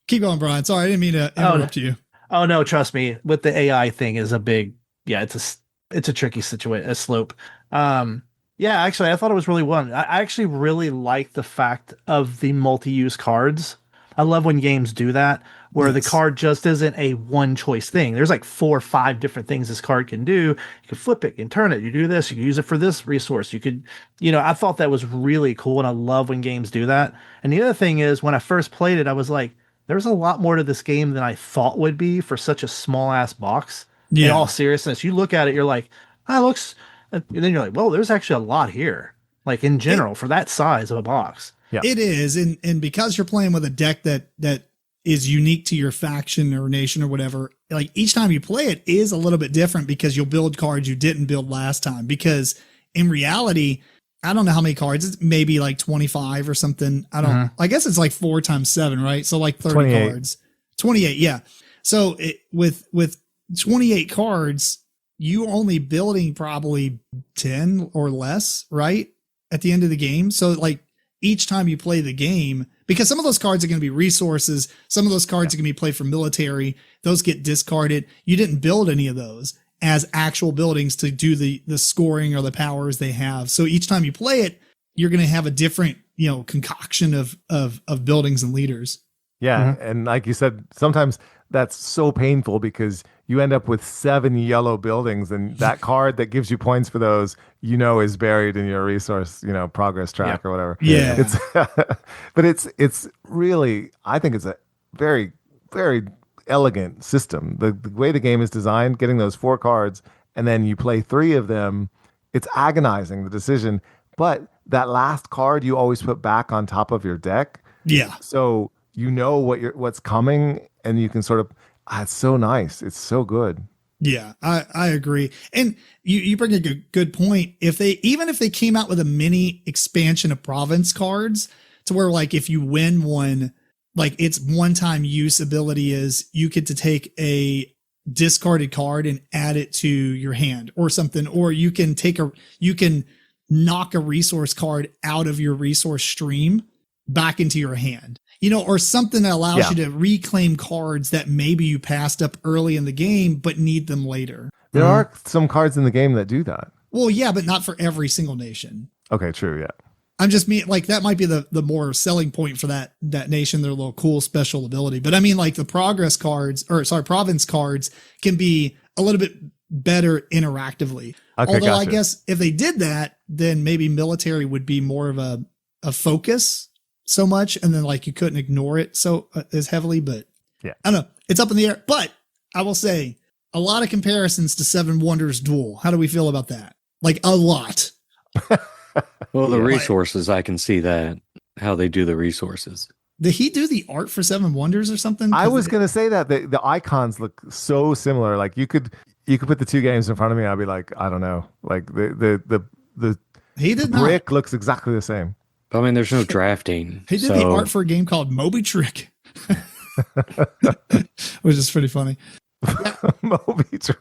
keep going, Brian. Sorry, I didn't mean to interrupt you. Oh no, trust me. With the AI thing is a big, it's a tricky situation, a slope. Actually, I thought it was really well. I actually really like the fact of the multi-use cards. I love when games do that, where the card just isn't a one choice thing. There's like 4 or 5 different things this card can do. You can flip it, you can turn it, you do this, you can use it for this resource. You could, I thought that was really cool, and I love when games do that. And the other thing is, when I first played it, I was like, there's a lot more to this game than I thought would be for such a small ass box. Yeah. In all seriousness, you look at it, you're like, it looks, and then you're like, well, there's actually a lot here. Like, in general, for that size of a box. Yeah. It is. And because you're playing with a deck that is unique to your faction or nation or whatever, like, each time you play it is a little bit different, because you'll build cards you didn't build last time. Because in reality, I don't know how many cards. It's maybe like 25 or something. I guess it's like 4 times 7, right? So like 30 28. cards. 28, yeah. So with 28 cards, you only building probably 10 or less, right? At the end of the game. So like, each time you play the game, because some of those cards are going to be resources, some of those cards are going to be played for military, those get discarded. You didn't build any of those as actual buildings to do the scoring or the powers they have. So each time you play it, you're going to have a different, concoction of buildings and leaders. Yeah. Mm-hmm. And like you said, sometimes that's so painful because you end up with 7 yellow buildings, and that card that gives you points for those, is buried in your resource, progress track or whatever. Yeah. It's, but it's really, I think it's a very, very elegant system. The way the game is designed, getting those 4 cards, and then you play 3 of them, it's agonizing, the decision. But that last card you always put back on top of your deck. Yeah. So what's coming, and you can sort of, it's so nice. It's so good. Yeah, I agree. And you bring a good point. Even if they came out with a mini expansion of province cards, to where, like, if you win one, like, its one-time use ability is you get to take a discarded card and add it to your hand or something, or you can knock a resource card out of your resource stream back into your hand, or something that allows you to reclaim cards that maybe you passed up early in the game, but need them later. There are some cards in the game that do that. Well, yeah, but not for every single nation. Okay, true. Yeah. I'm just like, that might be the more selling point for that nation, their little cool special ability. But I mean, like, the province cards can be a little bit better interactively. Okay, although gotcha. I guess if they did that, then maybe military would be more of a focus so much, and then, like, you couldn't ignore it so as heavily. But yeah, I don't know, it's up in the air. But I will say, a lot of comparisons to Seven Wonders Duel. How do we feel about that? Like, a lot. Well, the Yeah. resources, I can see that, how they do the resources. Did he do the art for Seven Wonders or something? I was gonna say that the icons look so similar. Like you could put the two games in front of me, I'd be like, I don't know. Like the He did not. brick looks exactly the same. I mean, there's no drafting. He did the art for a game called Moby Trick, which is pretty funny. Moby Trick.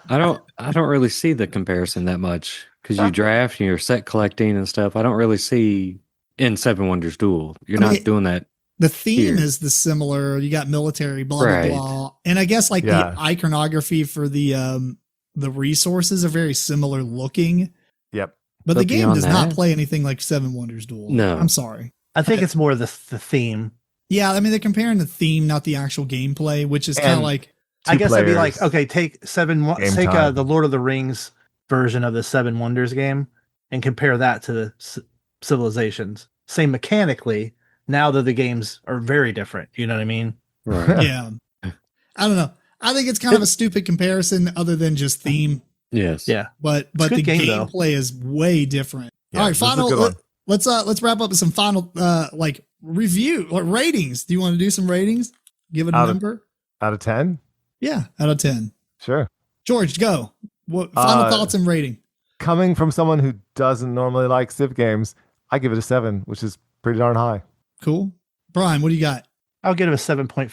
I don't really see the comparison that much because you draft and you're set collecting and stuff. I don't really see in Seven Wonders Duel. You're not doing that. The theme Here. is the similar. You got military, blah Right. blah blah, and I guess like Yeah. the iconography for the resources are very similar looking. Yep. But the But game beyond does not that- play anything like Seven Wonders Duel. No. I'm sorry. I think it's more the theme. Yeah, I mean they're comparing the theme, not the actual gameplay, which is kind And of like I guess I'd be like, players, okay, take game take time. the Lord of the Rings version of the Seven Wonders game and compare that to the Civilizations. Same mechanically. Now that the games are very different, you know what I mean? Right. yeah. I don't know. I think it's kind of a stupid comparison other than just theme, Yes. Yeah. but a the good game, though. gameplay is way different. Yeah, All right, this is a final. good one. Let's wrap up with some final like review or ratings. Do you want to do some ratings? Give it a Out of- number. Out of 10? Yeah, out of 10. Sure. George, go. What final thoughts and rating? Coming from someone who doesn't normally like Civ games, I give it a 7, which is pretty darn high. Cool. Brian, what do you got? I'll give it a 7.5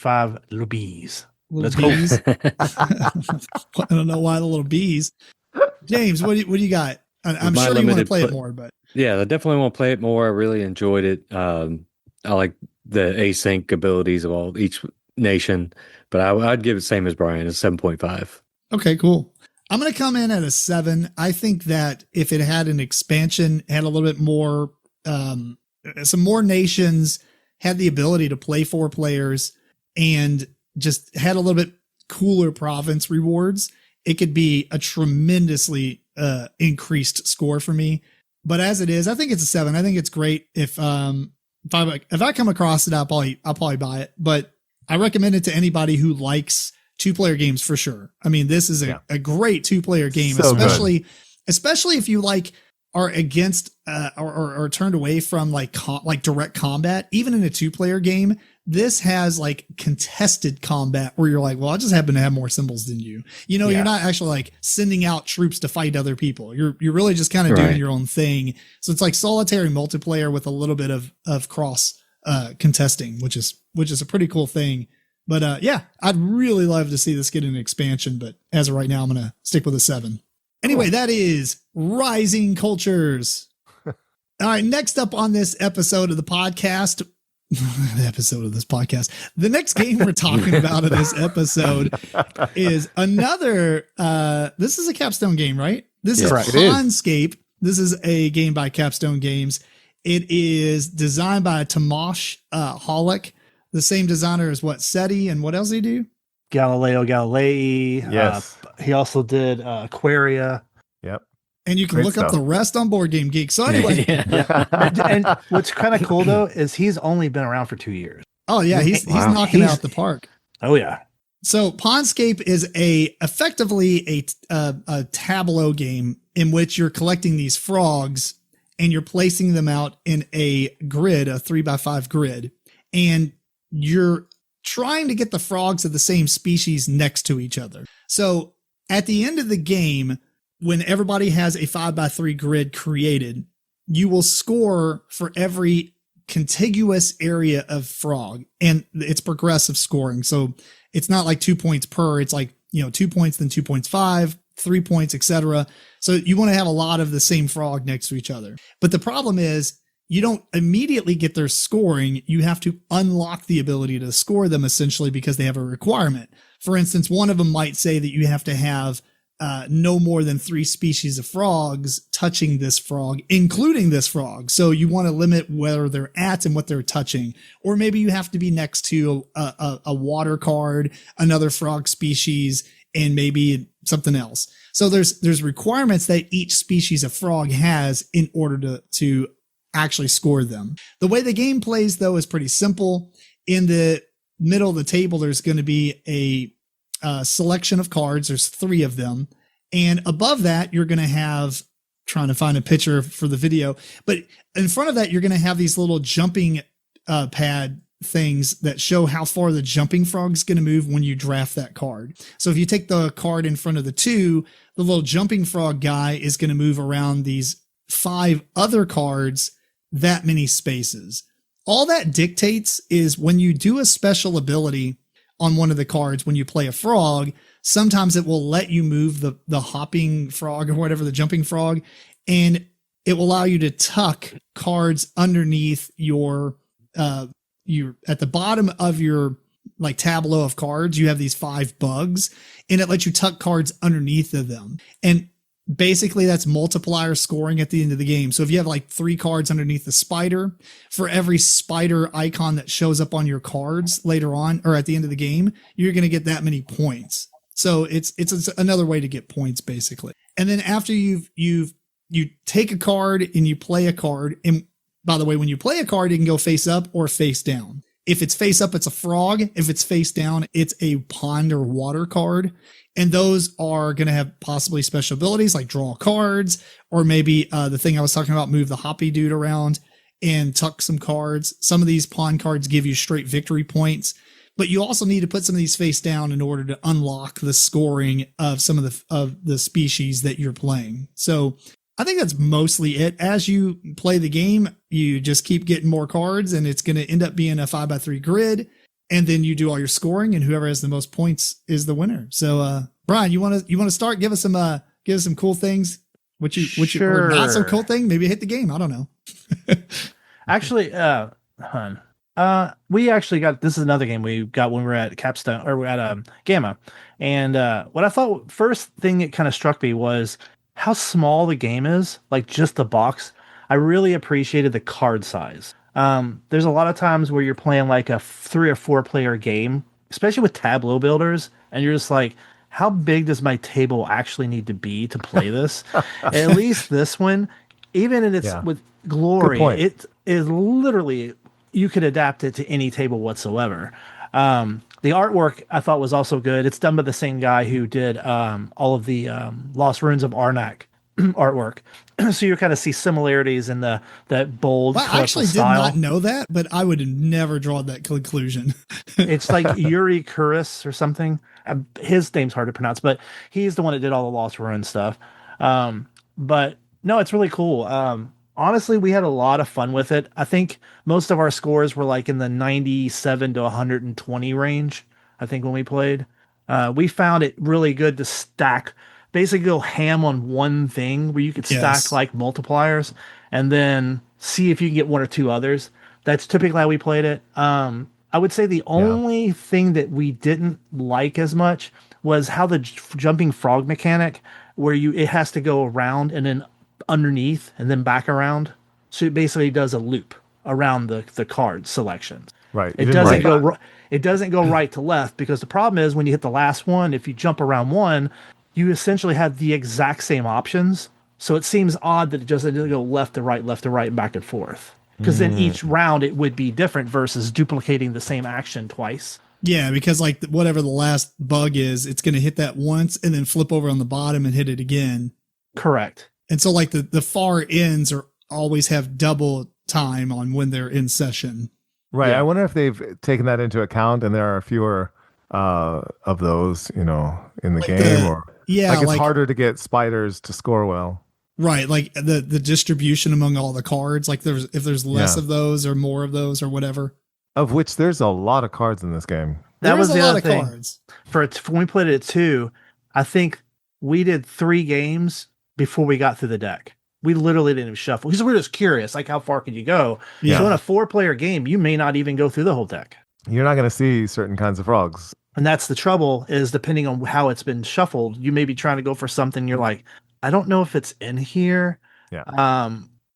Lubies. Little Let's go. bees. I don't know why the little bees. James, what do you got? I'm My sure you want to limited play it pla- more, but Yeah, I definitely want to play it more. I really enjoyed it. I like the async abilities of each nation, but I'd give it same as Brian, a 7.5. okay, cool. I'm going to come in at a 7. I think that if it had an expansion, had a little bit more, some more nations, had the ability to play 4 players, and just had a little bit cooler province rewards, it could be a tremendously increased score for me. But as it is, I think it's a 7. I think it's great. If I come across it, I'll probably buy it. But I recommend it to anybody who likes 2-player games for sure. I mean, this is a great 2-player game, So especially if you are against or turned away from like direct combat. Even in a 2-player game, this has like contested combat where you're like, well, I just happen to have more symbols than you. You know, you're not actually like sending out troops to fight other people. You're really just kind of doing your own thing. So it's like solitary multiplayer with a little bit of cross contesting, which is a pretty cool thing. But yeah, I'd really love to see this get an expansion. But as of right now, I'm going to stick with a 7. Anyway, that is Rising Cultures. All right, next up on this episode of the podcast, the next game we're talking about in this episode is another, this is a Capstone game, right? This is Correct. It is. Pondscape. This is a game by Capstone Games. It is designed by Tomasz Holek, the same designer as SETI, and what else did he do? Galileo Galilei. Yes. He also did Aquaria. Yep. And you can Great look up stuff. the rest on Board Game Geek. So anyway, And what's kind of cool though is he's only been around for 2 years. oh yeah, he's Wow. knocking He's- out the park. Oh yeah. So Pondscape is effectively a tableau game in which you're collecting these frogs and you're placing them out in a grid, a 3x5 grid, and you're trying to get the frogs of the same species next to each other. So at the end of the game, when everybody has a 5x3 grid created, you will score for every contiguous area of frog, and it's progressive scoring. So it's not like 2 points per, it's like, 2 points, then 2.5, 3 points, etc. So you want to have a lot of the same frog next to each other. But the problem is you don't immediately get their scoring. You have to unlock the ability to score them essentially because they have a requirement. For instance, one of them might say that you have to have no more than 3 species of frogs touching this frog, including this frog. So you want to limit where they're at and what they're touching. Or maybe you have to be next to a water card, another frog species, and maybe something else. So there's requirements that each species of frog has in order to actually score them. The way the game plays though is pretty simple. In the middle of the table, there's going to be a selection of cards. There's 3 of them. And above that, you're going to have trying to find a picture for the video. But in front of that, you're going to have these little jumping pad things that show how far the jumping frog's going to move when you draft that card. So if you take the card in front of the 2, the little jumping frog guy is going to move around these 5 other cards that many spaces. All that dictates is when you do a special ability on one of the cards, when you play a frog, sometimes it will let you move the hopping frog or whatever, the jumping frog, and it will allow you to tuck cards underneath your at the bottom of your like tableau of cards. You have these 5 bugs, and it lets you tuck cards underneath of them. And basically that's multiplier scoring at the end of the game. So if you have like 3 cards underneath the spider, for every spider icon that shows up on your cards later on or at the end of the game, you're going to get that many points. So it's another way to get points basically. And then after you take a card and you play a card, and by the way, when you play a card, it can go face up or face down. If it's face up, it's a frog. If it's face down, it's a pond or water card. And those are going to have possibly special abilities like draw cards, or maybe the thing I was talking about, move the hoppy dude around and tuck some cards. Some of these pond cards give you straight victory points, but you also need to put some of these face down in order to unlock the scoring of some of the species that you're playing. So I think that's mostly it. As you play the game, you just keep getting more cards, and it's going to end up being a 5x3 grid. And then you do all your scoring, and whoever has the most points is the winner. So, Brian, you want to start? Give us some cool things. Or not so cool thing. Maybe hit the game. I don't know. Actually, we actually got, this is another game we got when we were at Capstone, or we're at Gamma. And what I thought first thing that kind of struck me was how small the game is, like just the box. I really appreciated the card size. There's a lot of times where you're playing like a 3 or 4 player game, especially with tableau builders, and you're just like, how big does my table actually need to be to play this? At least this one, even in its with glory, it is literally, you could adapt it to any table whatsoever. The artwork I thought was also good. It's done by the same guy who did all of the Lost Ruins of Arnak artwork. So you kind of see similarities in that bold, I actually style. Did not know that, but I would have never drawn that conclusion. It's like Yuri Kuris or something. His name's hard to pronounce, but he's the one that did all the Lost Ruins stuff. But no, it's really cool. Honestly, we had a lot of fun with it. I think most of our scores were like in the 97 to 120 range, I think, when we played. We found it really good to stack, basically go ham on one thing where you could stack like multipliers and then see if you can get 1 or 2 others. That's typically how we played it. I would say the only thing that we didn't like as much was how the jumping frog mechanic, where it has to go around and then underneath and then back around. So it basically does a loop around the card selections. Right. It doesn't go right to left, because the problem is when you hit the last one, if you jump around one, you essentially have the exact same options. So it seems odd that it doesn't go left to right, back and forth. Because then each round it would be different versus duplicating the same action twice. Yeah, because like whatever the last bug is, it's going to hit that once and then flip over on the bottom and hit it again. Correct. And so like the far ends always have double time on when they're in session. Right. Yeah. I wonder if they've taken that into account and there are fewer of those, in the game, it's harder to get spiders to score well. Right. Like the distribution among all the cards, like if there's less of those or more of those or whatever. Of which there's a lot of cards in this game. That was a the lot other of thing. cards. When we played it at 2, I think we did 3 games before we got through the deck. We literally didn't even shuffle because we were just curious, like how far could you go? Yeah. So in a 4-player game, you may not even go through the whole deck. You're not going to see certain kinds of frogs. And that's the trouble, is depending on how it's been shuffled, you may be trying to go for something. You're like, I don't know if it's in here. Yeah.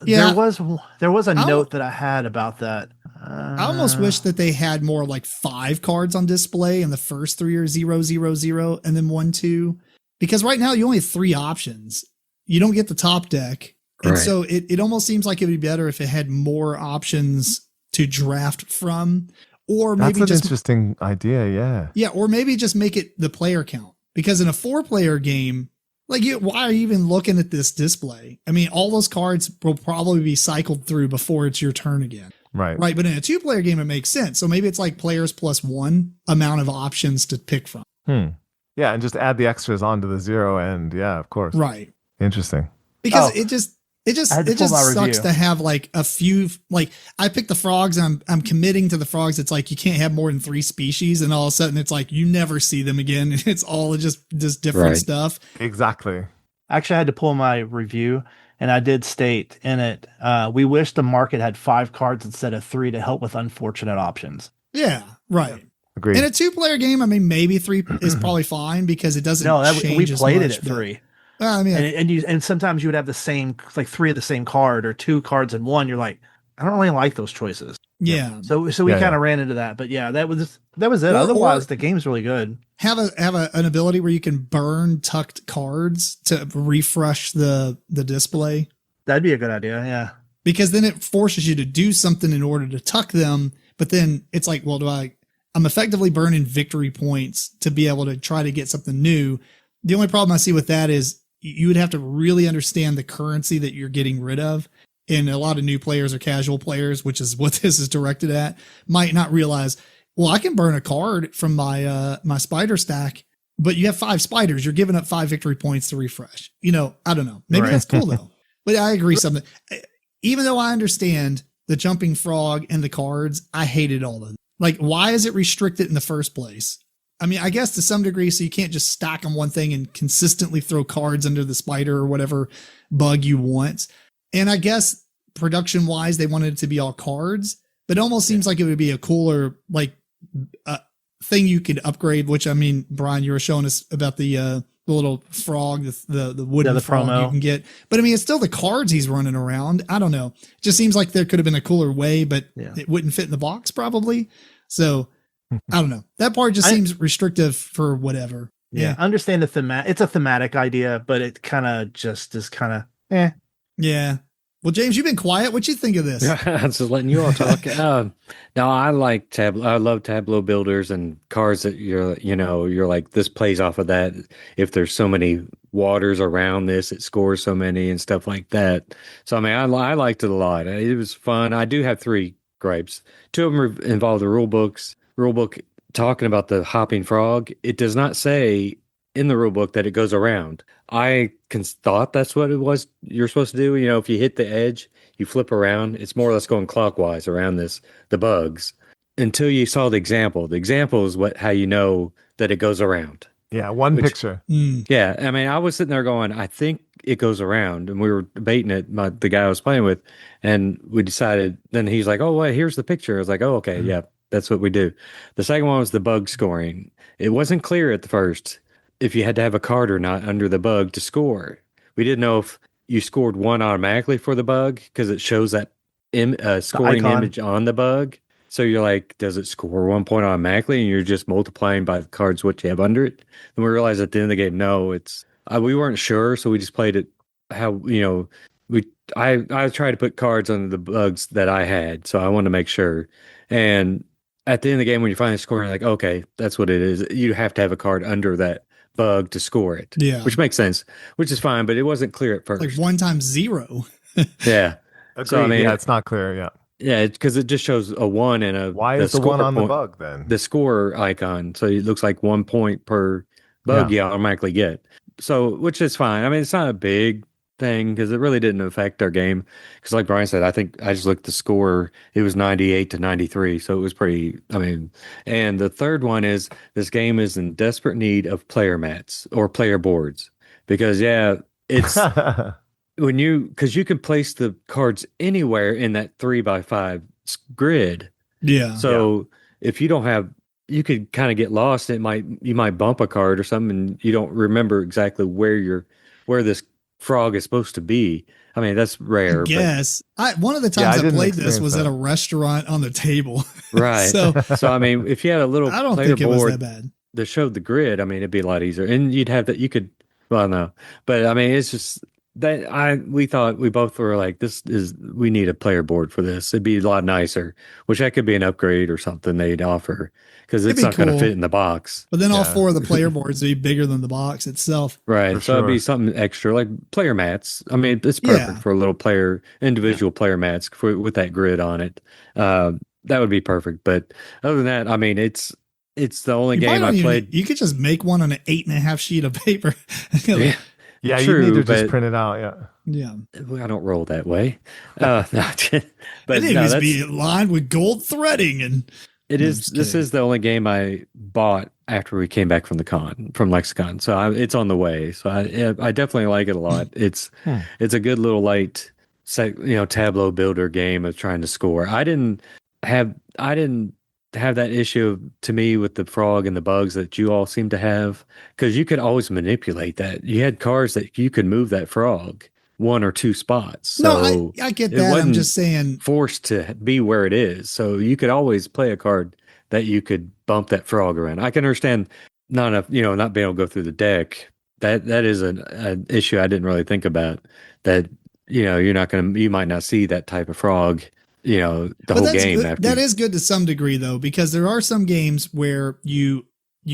There was a note that I had about that. I almost wish that they had more like 5 cards on display, and the first 3 are 0, 0, 0, and then 1, 2. Because right now you only have 3 options. You don't get the top deck. And so it almost seems like it would be better if it had more options to draft from, or maybe That's an interesting idea. Yeah. Yeah. Or maybe just make it the player count, because in a 4-player game, Like, why are you even looking at this display? I mean, all those cards will probably be cycled through before it's your turn again. Right. Right. But in a 2-player game, it makes sense. So maybe it's like players plus 1 amount of options to pick from. Yeah. And just add the extras onto the 0 end. Yeah, of course. Right. Interesting. Because it just sucks review. to have like a few, like I pick the frogs and I'm committing to the frogs. It's like, you can't have more than 3 species. And all of a sudden it's like, you never see them again. And it's all just different stuff. Exactly. Actually, I had to pull my review, and I did state in it, we wish the market had 5 cards instead of 3 to help with unfortunate options. Yeah. Right. Agreed. In a 2-player game, I mean, maybe 3 is probably fine because it doesn't change we as played much, it at 3. I mean, and sometimes you would have the same, like 3 of the same card or 2 cards in one. You're like, I don't really like those choices. yeah. So we kind of ran into that, but yeah, that was it. Otherwise, the game's really good. Have an ability where you can burn tucked cards to refresh the display, That'd be a good idea. Yeah. because then it forces you to do something in order to tuck them. But then it's like, well, I'm effectively burning victory points to be able to try to get something new. The only problem I see with that is you would have to really understand the currency that you're getting rid of. And a lot of new players or casual players, which is what this is directed at, might not realize, well, I can burn a card from my my spider stack, but you have 5 spiders. You're giving up 5 victory points to refresh. You know, I don't know. Maybe that's cool though. But I agree something. Even though I understand the jumping frog and the cards, I hated all of them. Like, why is it restricted in the first place? I mean, I guess to some degree, so you can't just stack on one thing and consistently throw cards under the spider or whatever bug you want. And I guess production wise, they wanted it to be all cards, but it almost seems like it would be a cooler, like, thing you could upgrade, which, I mean, Brian, you were showing us about the little frog, the wooden frog promo you can get. But I mean, it's still the cards he's running around. I don't know. It just seems like there could have been a cooler way, but it wouldn't fit in the box probably. So I don't know. That part just seems restrictive for whatever. Yeah. I understand it's a thematic idea, but it kind of just is kind of Yeah. Well, James, you've been quiet. What you think of this? I'm just letting you all talk. No, I like Tableau. I love Tableau builders and cards that you're like, this plays off of that. If there's so many waters around this, it scores so many and stuff like that. So, I mean, I liked it a lot. It was fun. I do have 3 gripes. 2 of them involve the rule book talking about the hopping frog. It does not say in the rule book that it goes around. I thought that's what it was you're supposed to do. You know, if you hit the edge, you flip around. It's more or less going clockwise around the bugs until you saw the example. The example is how you know that it goes around. Yeah, picture. Yeah, I mean, I was sitting there going, I think it goes around, and we were debating it, the guy I was playing with, and we decided, then he's like, oh, wait, here's the picture. I was like, oh, okay, yeah, that's what we do. The second one was the bug scoring. It wasn't clear at the first if you had to have a card or not under the bug to score. We didn't know if you scored 1 automatically for the bug because it shows that scoring image on the bug. So you're like, does it score 1 point automatically? And you're just multiplying by the cards what you have under it. And we realized at the end of the game, no, it's we weren't sure, so we just played it how I tried to put cards under the bugs that I had, so I wanted to make sure. And at the end of the game, when you finally score, you're like, okay, that's what it is. You have to have a card under that bug to score it. Yeah. Which makes sense, which is fine, but it wasn't clear at first. Like 1 times 0. Yeah. Agreed. So, I mean, it's not clear. Yeah. Yeah, because it just shows a 1 and a. Why is the 1 on the bug then? The score icon, so it looks like 1 point per bug you automatically get. So, which is fine. I mean, it's not a big thing because it really didn't affect our game. Because, like Brian said, I think I just looked at the score; it was 98 to 93, so it was pretty. I mean, and the third one is this game is in desperate need of player mats or player boards because it's. Because you can place the cards anywhere in that 3x5 grid. Yeah. So if you don't have, you could kind of get lost. You might bump a card or something, and you don't remember exactly where this frog is supposed to be. I mean, that's rare. Yes. One of the times I played this was at a restaurant on the table. Right. so I mean, if you had a little I don't player think it was board that bad that showed the grid, I mean, it'd be a lot easier, and you'd have that. You could, well, no, but I mean, it's just. we thought, we both were like, we need a player board for this. It'd be a lot nicer, which that could be an upgrade or something they'd offer, because it's not going to fit in the box. But then all 4 of the player boards would be bigger than the box itself. Right. For So it'd be sure. something extra, like player mats. I mean, it's perfect for a little individual player mats with that grid on it. That would be perfect. But other than that, I mean, it's the only game I played. You could just make one on an 8.5 sheet of paper. Yeah, True, you need to just print it out. Yeah. I don't roll that way. No, but it needs to be lined with gold threading, and it is. This is the only game I bought after we came back from Lexicon. So it's on the way. So I definitely like it a lot. It's a good little light, tableau builder game of trying to score. I didn't have that issue to me with the frog and the bugs that you all seem to have, because you could always manipulate that. You had cards that you could move that frog 1 or 2 spots. So no, I get that. I'm just saying, forced to be where it is. So you could always play a card that you could bump that frog around. I can understand not being able to go through the deck. That is an issue I didn't really think about. That you might not see that type of frog the whole game. That is good to some degree, though, because there are some games where you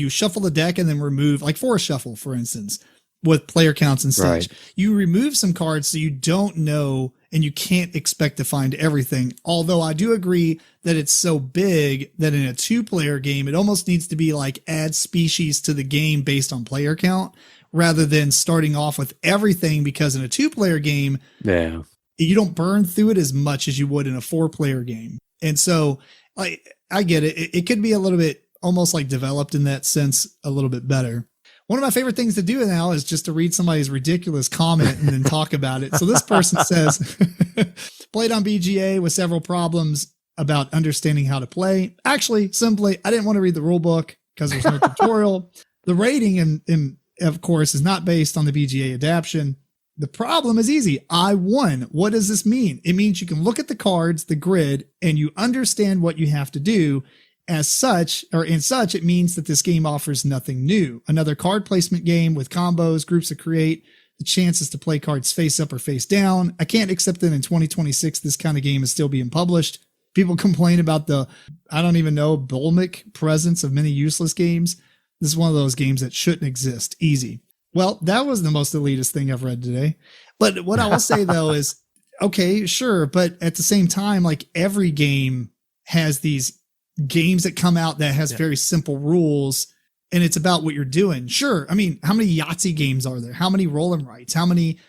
shuffle the deck and then remove, like Forest Shuffle, for instance, with player counts and such. Right. You remove some cards so you don't know and you can't expect to find everything. Although I do agree that it's so big that in a 2-player game, it almost needs to be like add species to the game based on player count rather than starting off with everything, because in a 2-player game, you don't burn through it as much as you would in a 4-player game. And so I get it. It could be a little bit almost like developed in that sense a little bit better. One of my favorite things to do now is just to read somebody's ridiculous comment and then talk about it. So this person says, played on BGA with several problems about understanding how to play. Actually, simply, I didn't want to read the rule book because there's no tutorial. The rating, of course, is not based on the BGA adaptation. The problem is easy. I won. What does this mean? It means you can look at the cards, the grid, and you understand what you have to do. In such, it means that this game offers nothing new. Another card placement game with combos, groups that create the chances to play cards face up or face down. I can't accept that in 2026, this kind of game is still being published. People complain about I don't even know, bulimic presence of many useless games. This is one of those games that shouldn't exist. Easy. Well, that was the most elitist thing I've read today. But what I will say, though, is, okay, sure. But at the same time, like every game has these games that come out that has very simple rules, and it's about what you're doing. Sure. I mean, how many Yahtzee games are there? How many roll and rights? How many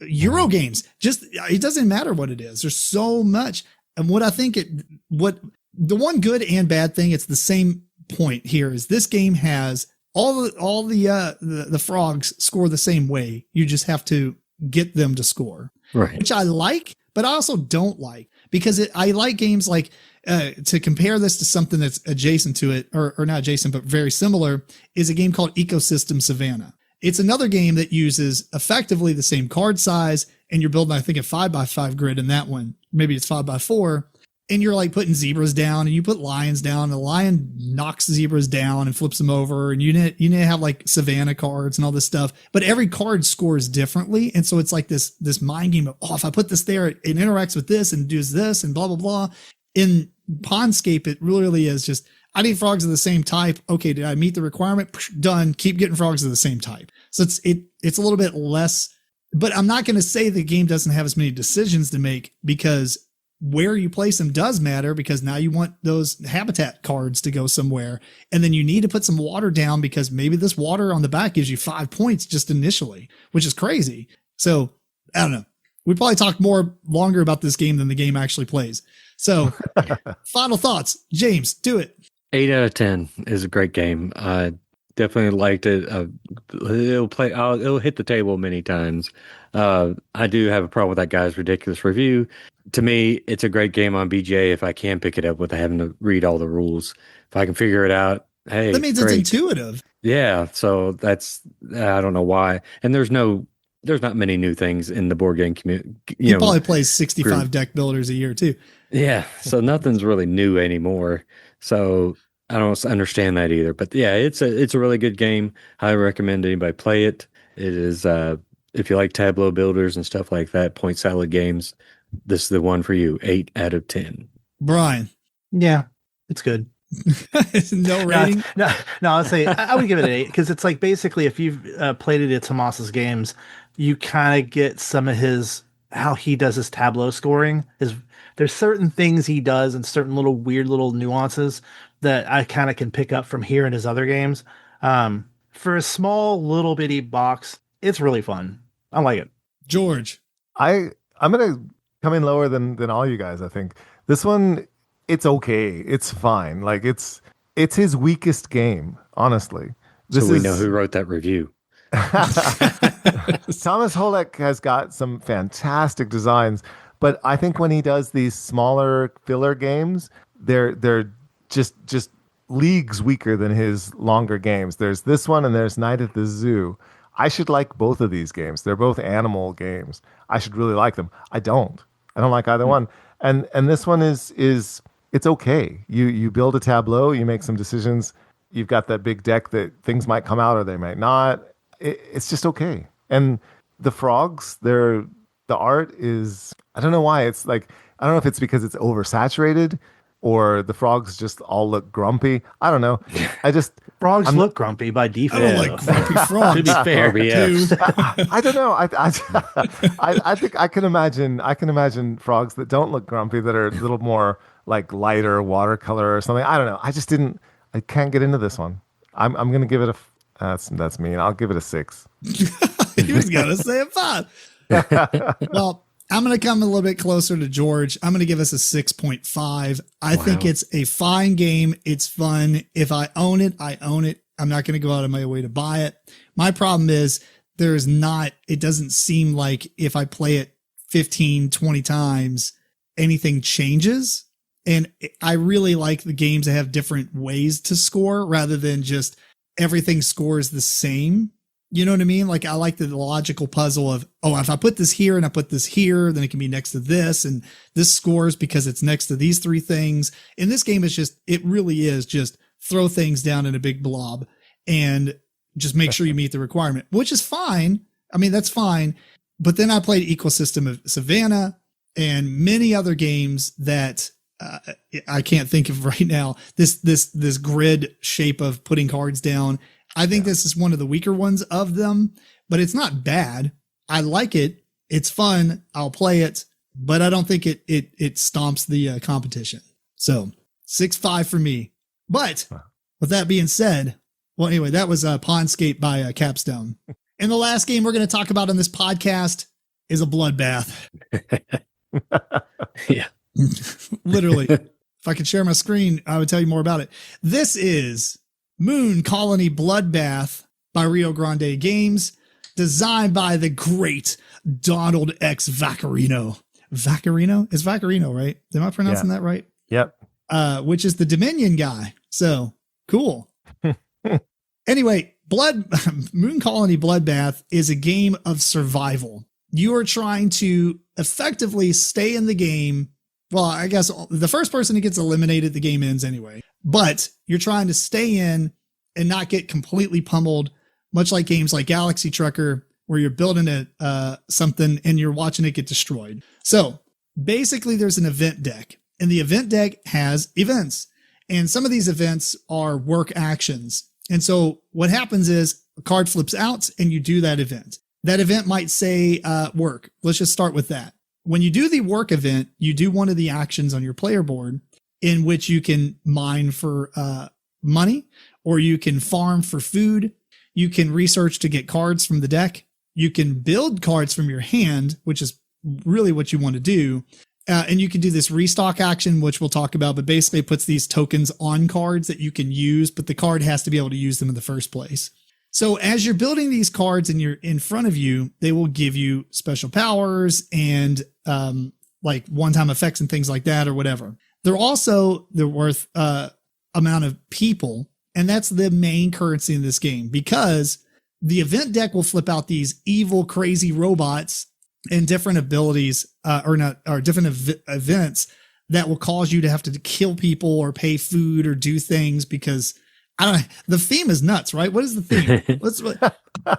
Euro games? Just, it doesn't matter what it is. There's so much. And what I think the one good and bad thing, it's the same point here, is this game has all the frogs score the same way. You just have to get them to score, right? Which I like, but I also don't like, because I like games like, to compare this to something that's adjacent to it, or not adjacent, but very similar, is a game called Ecosystem Savannah. It's another game that uses effectively the same card size, and you're building, I think, a 5x5 grid in that one. Maybe it's 5x4. And you're like putting zebras down, and you put lions down. And the lion knocks zebras down and flips them over. And you need to have like Savannah cards and all this stuff. But every card scores differently. And so it's like this mind game of, if I put this there, it interacts with this and does this and blah, blah, blah. In Pondscape, it really is just, I need frogs of the same type. Okay, did I meet the requirement? Done. Keep getting frogs of the same type. So it's a little bit less, but I'm not going to say the game doesn't have as many decisions to make, because where you place them does matter, because now you want those habitat cards to go somewhere. And then you need to put some water down, because maybe this water on the back gives you 5 points just initially, which is crazy. So I don't know. We probably talk longer about this game than the game actually plays. So final thoughts, James, do it. 8 out of 10 is a great game. I definitely liked it. It'll hit the table many times. I do have a problem with that guy's ridiculous review. To me, it's a great game on BGA if I can pick it up without having to read all the rules. If I can figure it out, hey, that means great. It's intuitive. Yeah, so that's, I don't know why. And there's not many new things in the board game community. He probably plays 65 deck builders a year too. Yeah, so nothing's really new anymore. So I don't understand that either. But yeah, it's a really good game. I recommend anybody play it. It is if you like Tableau builders and stuff like that, point salad games, this is the one for you. 8 out of 10. Brian. Yeah, it's good. No rating? No, I'll say I would give it an 8 because it's like basically if you've played any of Tomas's games, you kind of get some of how he does his Tableau scoring. There's certain things he does and certain little weird little nuances that I kind of can pick up from here in his other games. For a small little bitty box, it's really fun. I like it. George. I'm gonna come in lower than all you guys. I think this one, it's okay. It's fine. Like it's his weakest game, honestly. So we know who wrote that review. Thomas Holek has got some fantastic designs, but I think when he does these smaller filler games, they're just leagues weaker than his longer games. There's this one and there's Night at the Zoo. I should like both of these games. They're both animal games. I should really like them. I don't like either one. And this one is it's okay. You build a tableau, you make some decisions. You've got that big deck that things might come out or they might not. It's just okay. And the frogs, the art is, I don't know why. It's like, I don't know if it's because it's oversaturated or the frogs just all look grumpy. I don't know. Frogs look grumpy by default. I don't like grumpy frogs. To be fair, yes. I don't know. I think I can imagine frogs that don't look grumpy, that are a little more like lighter watercolor or something. I don't know. I can't get into this one. I'm going to give it that's mean. I'll give it a 6. He was going to say a 5. Well, I'm going to come a little bit closer to George. I'm going to give us a 6.5. I think it's a fine game. It's fun. If I own it, I own it. I'm not going to go out of my way to buy it. My problem is it doesn't seem like if I play it 15, 20 times, anything changes. And I really like the games that have different ways to score rather than just everything scores the same. You know what I mean? Like I like the logical puzzle of, if I put this here and I put this here, then it can be next to this and this scores because it's next to these 3 things. In this game, it really is just throw things down in a big blob and just make sure you meet the requirement, which is fine. I mean, that's fine. But then I played Ecosystem of Savannah and many other games that I can't think of right now. This grid shape of putting cards down. I think this is one of the weaker ones of them, but it's not bad. I like it. It's fun. I'll play it, but I don't think it stomps the competition. So 6.5 for me. But with that being said, well, anyway, that was Pondscape by Capstone. And the last game we're going to talk about on this podcast is a bloodbath. Yeah. Literally. If I could share my screen, I would tell you more about it. This is Moon Colony Bloodbath by Rio Grande Games, designed by the great Donald X. Vaccarino. Vaccarino? It's Vaccarino, right? Am I pronouncing that right? Yep. Which is the Dominion guy. So cool. Anyway, Moon Colony Bloodbath is a game of survival. You are trying to effectively stay in the game. Well, I guess the first person who gets eliminated, the game ends anyway. But you're trying to stay in and not get completely pummeled, much like games like Galaxy Trucker, where you're building something and you're watching it get destroyed. So basically there's an event deck, and the event deck has events. And some of these events are work actions. And so what happens is a card flips out and you do that event. That event might say work. Let's just start with that. When you do the work event, you do one of the actions on your player board in which you can mine for money, or you can farm for food. You can research to get cards from the deck. You can build cards from your hand, which is really what you want to do. And you can do this restock action, which we'll talk about, but basically it puts these tokens on cards that you can use, but the card has to be able to use them in the first place. So as you're building these cards and you're in front of you, they will give you special powers and like one-time effects and things like that or whatever. They're worth amount of people, and that's the main currency in this game, because the event deck will flip out these evil, crazy robots and different abilities or different events that will cause you to have to kill people or pay food or do things because I don't. The theme is nuts, right? What is the theme?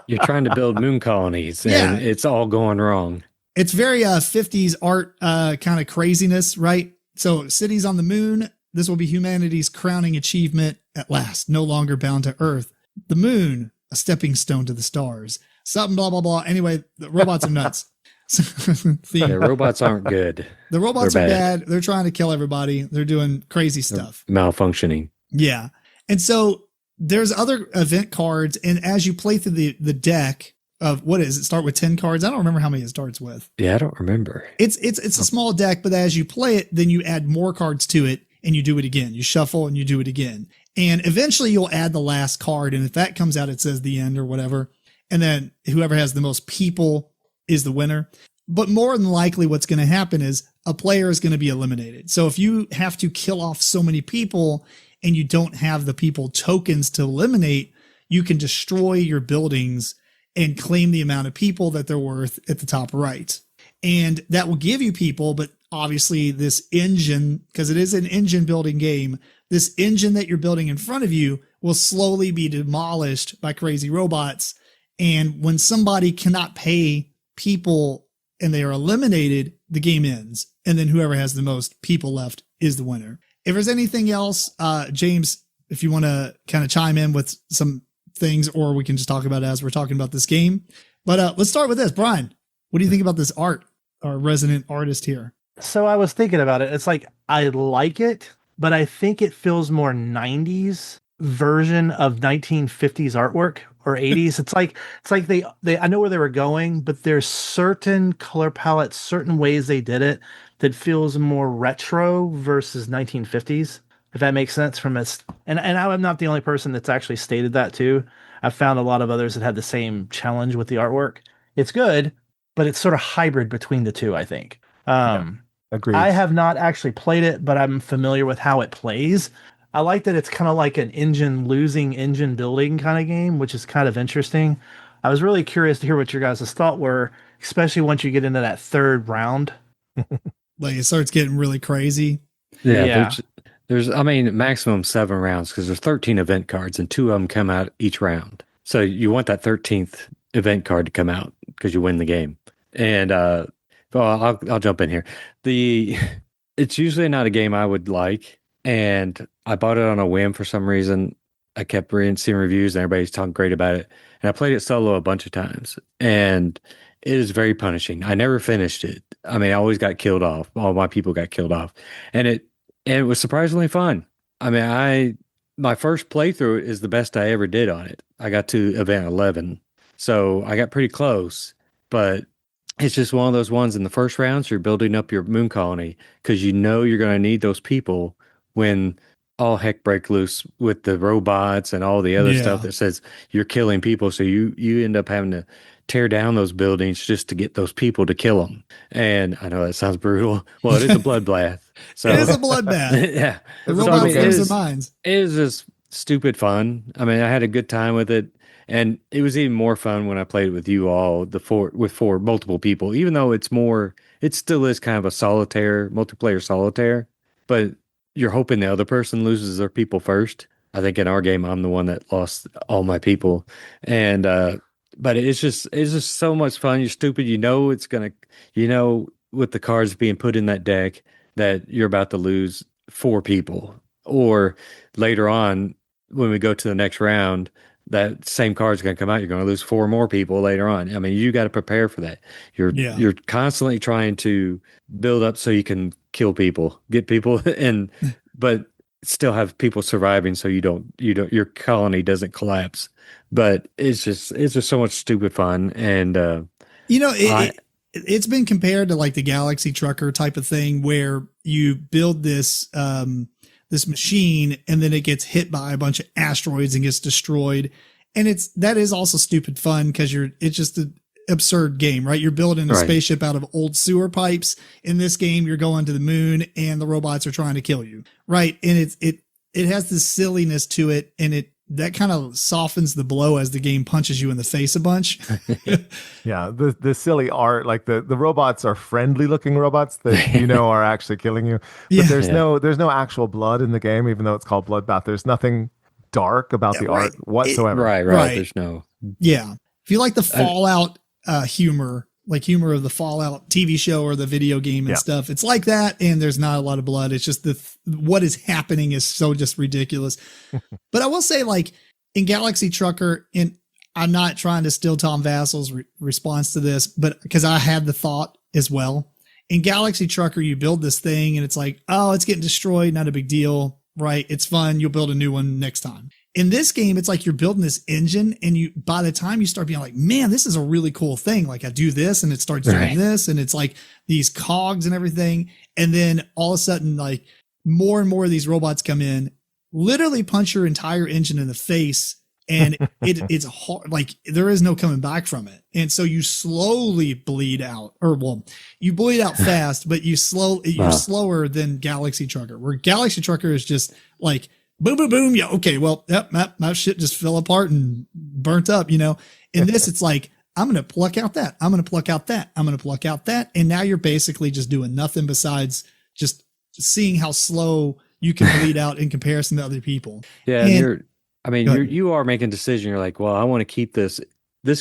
You're trying to build moon colonies, and it's all going wrong. It's very 50s art kind of craziness, right? So cities on the moon. This will be humanity's crowning achievement at last, no longer bound to Earth. The moon, a stepping stone to the stars. Something, blah, blah, blah. Anyway, the robots are nuts. The robots aren't good. The robots are bad. They're trying to kill everybody. They're doing crazy stuff. They're malfunctioning. Yeah. And so there's other event cards. And as you play through the deck of what is it? Start with 10 cards. I don't remember how many it starts with. Yeah, I don't remember. It's a small deck, but as you play it, then you add more cards to it and you do it again. You shuffle and you do it again. And eventually you'll add the last card. And if that comes out, it says the end or whatever. And then whoever has the most people is the winner. But more than likely what's going to happen is a player is going to be eliminated. So if you have to kill off so many people and you don't have the people tokens to eliminate, you can destroy your buildings and claim the amount of people that they're worth at the top right. And that will give you people, but obviously this engine, because it is an engine building game, this engine that you're building in front of you will slowly be demolished by crazy robots. And when somebody cannot pay people and they are eliminated, the game ends. And then whoever has the most people left is the winner. If there's anything else, James, if you want to kind of chime in with some things, or we can just talk about it as we're talking about this game. But let's start with this. Brian, what do you think about this art, our resident artist here? So I was thinking about it. It's like, I like it, but I think it feels more 90s version of 1950s artwork or 80s. It's like they I know where they were going, but there's certain color palettes, certain ways they did it that feels more retro versus 1950s, if that makes sense from us. And I'm not the only person that's actually stated that too. I've found a lot of others that had the same challenge with the artwork. It's good, but it's sort of hybrid between the two, I think. Agreed. I have not actually played it, but I'm familiar with how it plays. I like that it's kind of like an engine building kind of game, which is kind of interesting. I was really curious to hear what your guys' thought were, especially once you get into that third round. Like it starts getting really crazy. Yeah. There's I mean, maximum 7 rounds because there's 13 event cards and 2 of them come out each round. So you want that 13th event card to come out because you win the game. And I'll jump in here. It's usually not a game I would like, and I bought it on a whim for some reason. I kept seeing reviews and everybody's talking great about it. And I played it solo a bunch of times, and it is very punishing. I never finished it. I mean, I always got killed off. All my people got killed off, and it was surprisingly fun. I mean, my first playthrough is the best I ever did on it. I got to event 11, so I got pretty close, but it's just one of those ones in the first rounds you're building up your moon colony because you know you're going to need those people when all heck break loose with the robots and all the other stuff that says you're killing people. So you end up having to tear down those buildings just to get those people to kill them. And I know that sounds brutal. Well, it is a bloodbath. So it is a bloodbath. Yeah. The robots lose their minds. It is just stupid fun. I mean, I had a good time with it. And it was even more fun when I played it with you all, with multiple people, even though it still is kind of a multiplayer solitaire, but you're hoping the other person loses their people first. I think in our game, I'm the one that lost all my people. And, but it's just so much fun. You're stupid. With the cards being put in that deck that you're about to lose 4 people, or later on when we go to the next round, that same card's going to come out. You're going to lose 4 more people later on. I mean, you got to prepare for that. You're constantly trying to build up so you can kill people, get people, but still have people surviving so your colony doesn't collapse. But it's just so much stupid fun. And it's been compared to like the Galaxy Trucker type of thing where you build this machine and then it gets hit by a bunch of asteroids and gets destroyed. And that is also stupid fun because it's just an absurd game, right? You're building a spaceship out of old sewer pipes. In this game, you're going to the moon and the robots are trying to kill you. Right. And it has this silliness to it. And that kind of softens the blow as the game punches you in the face a bunch. Yeah, the silly art, like the robots are friendly looking robots that are actually killing you. But there's no actual blood in the game, even though it's called Bloodbath. There's nothing dark about the art whatsoever. Right. There's no. Yeah. If you like the Fallout humor, like humor of the Fallout TV show or the video game and stuff, it's like that. And there's not a lot of blood. It's just what is happening is so just ridiculous. But I will say, like in Galaxy Trucker, and I'm not trying to steal Tom Vassel's response to this, but because I had the thought as well. In Galaxy Trucker, you build this thing and it's like, oh, it's getting destroyed. Not a big deal, right? It's fun. You'll build a new one next time. In this game, it's like you're building this engine, and by the time you start being like, man, this is a really cool thing. Like I do this and it starts doing this, and it's like these cogs and everything. And then all of a sudden, like more and more of these robots come in, literally punch your entire engine in the face. And it's hard, like there is no coming back from it. And so you slowly bleed out, you bleed out fast, but you're slower than Galaxy Trucker, where Galaxy Trucker is just like, boom, boom, boom. Yeah. Okay. Well, my shit just fell apart and burnt up, In this, it's like, I'm going to pluck out that. I'm going to pluck out that. I'm going to pluck out that. And now you're basically just doing nothing besides just seeing how slow you can bleed out in comparison to other people. Yeah. You are making a decision. You're like, well, I want to keep this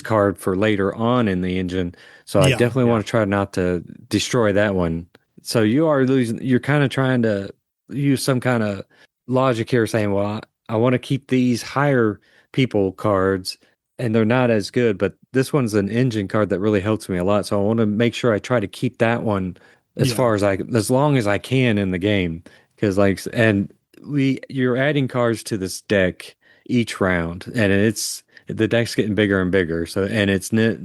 card for later on in the engine. So I definitely want to try not to destroy that one. So you are losing, you're kind of trying to use some kind of logic here saying, well, I want to keep these higher people cards and they're not as good, but this one's an engine card that really helps me a lot. So I want to make sure I try to keep that one as long as I can in the game. Cause you're adding cards to this deck each round, and the deck's getting bigger and bigger. So, and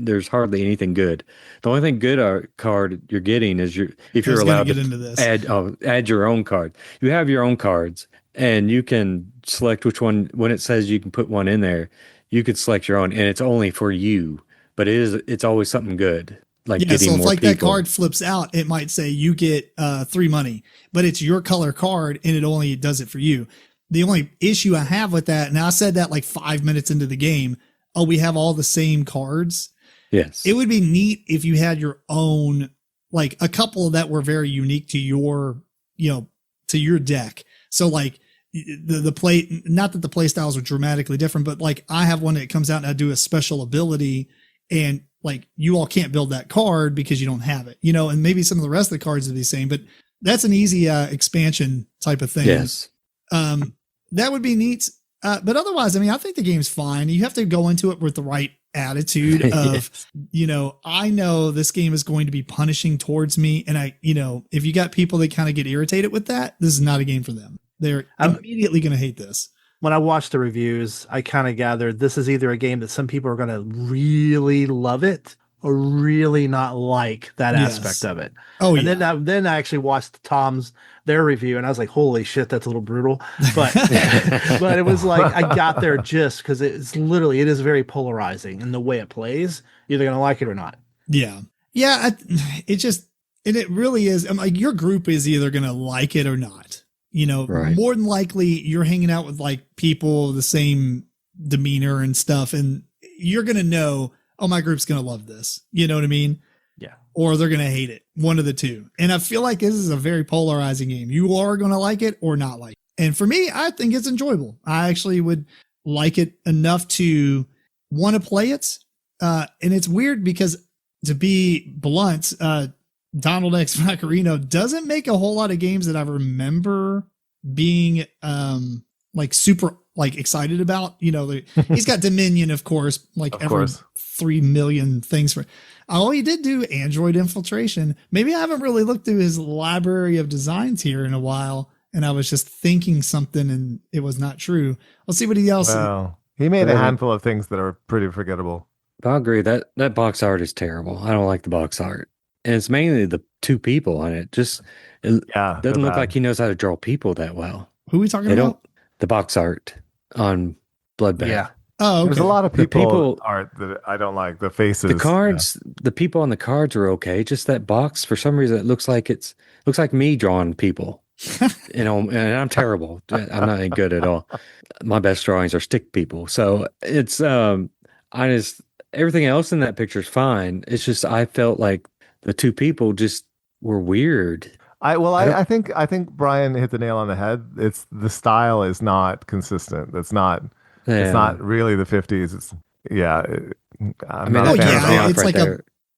there's hardly anything good. The only thing good card you're getting is if you're allowed to add your own card. You have your own cards, and you can select which one. When it says you can put one in there, you could select your own, and it's only for you. But it's always something good. Like getting so if more like people. That card flips out, it might say you get 3 money, but it's your color card, and it only does it for you. The only issue I have with that, and I said that like 5 minutes into the game, we have all the same cards. Yes. It would be neat if you had your own, like a couple that were very unique to your, to your deck. So like the play, not that the play styles are dramatically different, but like I have one that comes out and I do a special ability, and like you all can't build that card because you don't have it, and maybe some of the rest of the cards are the same, but that's an easy expansion type of thing. Yes. That would be neat. But otherwise, I think the game's fine. You have to go into it with the right attitude of, I know this game is going to be punishing towards me. And if you got people that kind of get irritated with that, this is not a game for them. They're immediately going to hate this. When I watched the reviews, I kind of gathered this is either a game that some people are going to really love it or really not like that aspect of it. Oh, and then I actually watched their review, and I was like, holy shit, that's a little brutal. But but it was like I got there just because it is very polarizing in the way it plays. You're either gonna like it or not. Yeah. It really is. Like your group is either gonna like it or not. More than likely you're hanging out with like people the same demeanor and stuff, and you're gonna know, oh, my group's going to love this. You know what I mean? Yeah. Or they're going to hate it. One of the two. And I feel like this is a very polarizing game. You are going to like it or not like it. And for me, I think it's enjoyable. I actually would like it enough to want to play it. And it's weird because, to be blunt, Donald X Macarino doesn't make a whole lot of games that I remember being like super like excited about. He's got Dominion, of course, like every 3 million things for. Oh, he did do Android Infiltration. Maybe I haven't really looked through his library of designs here in a while, and I was just thinking something and it was not true. Let's see what he else. Well, he made a handful of things that are pretty forgettable. I agree that box art is terrible. I don't like the box art, and it's mainly the 2 people on it. Doesn't look like he knows how to draw people that well. Who are we talking about? The box art on Bloodbath. Yeah. Oh, okay. There's a lot of people art that I don't like. The faces, the cards, the people on the cards are okay. Just that box, for some reason, it looks like me drawing people. And I'm terrible. I'm not any good at all. My best drawings are stick people. So it's everything else in that picture is fine. It's just I felt like the 2 people just were weird. I think Brian hit the nail on the head. It's the style is not consistent. It's not really the 50s. It's I'm not a fan of that. It's like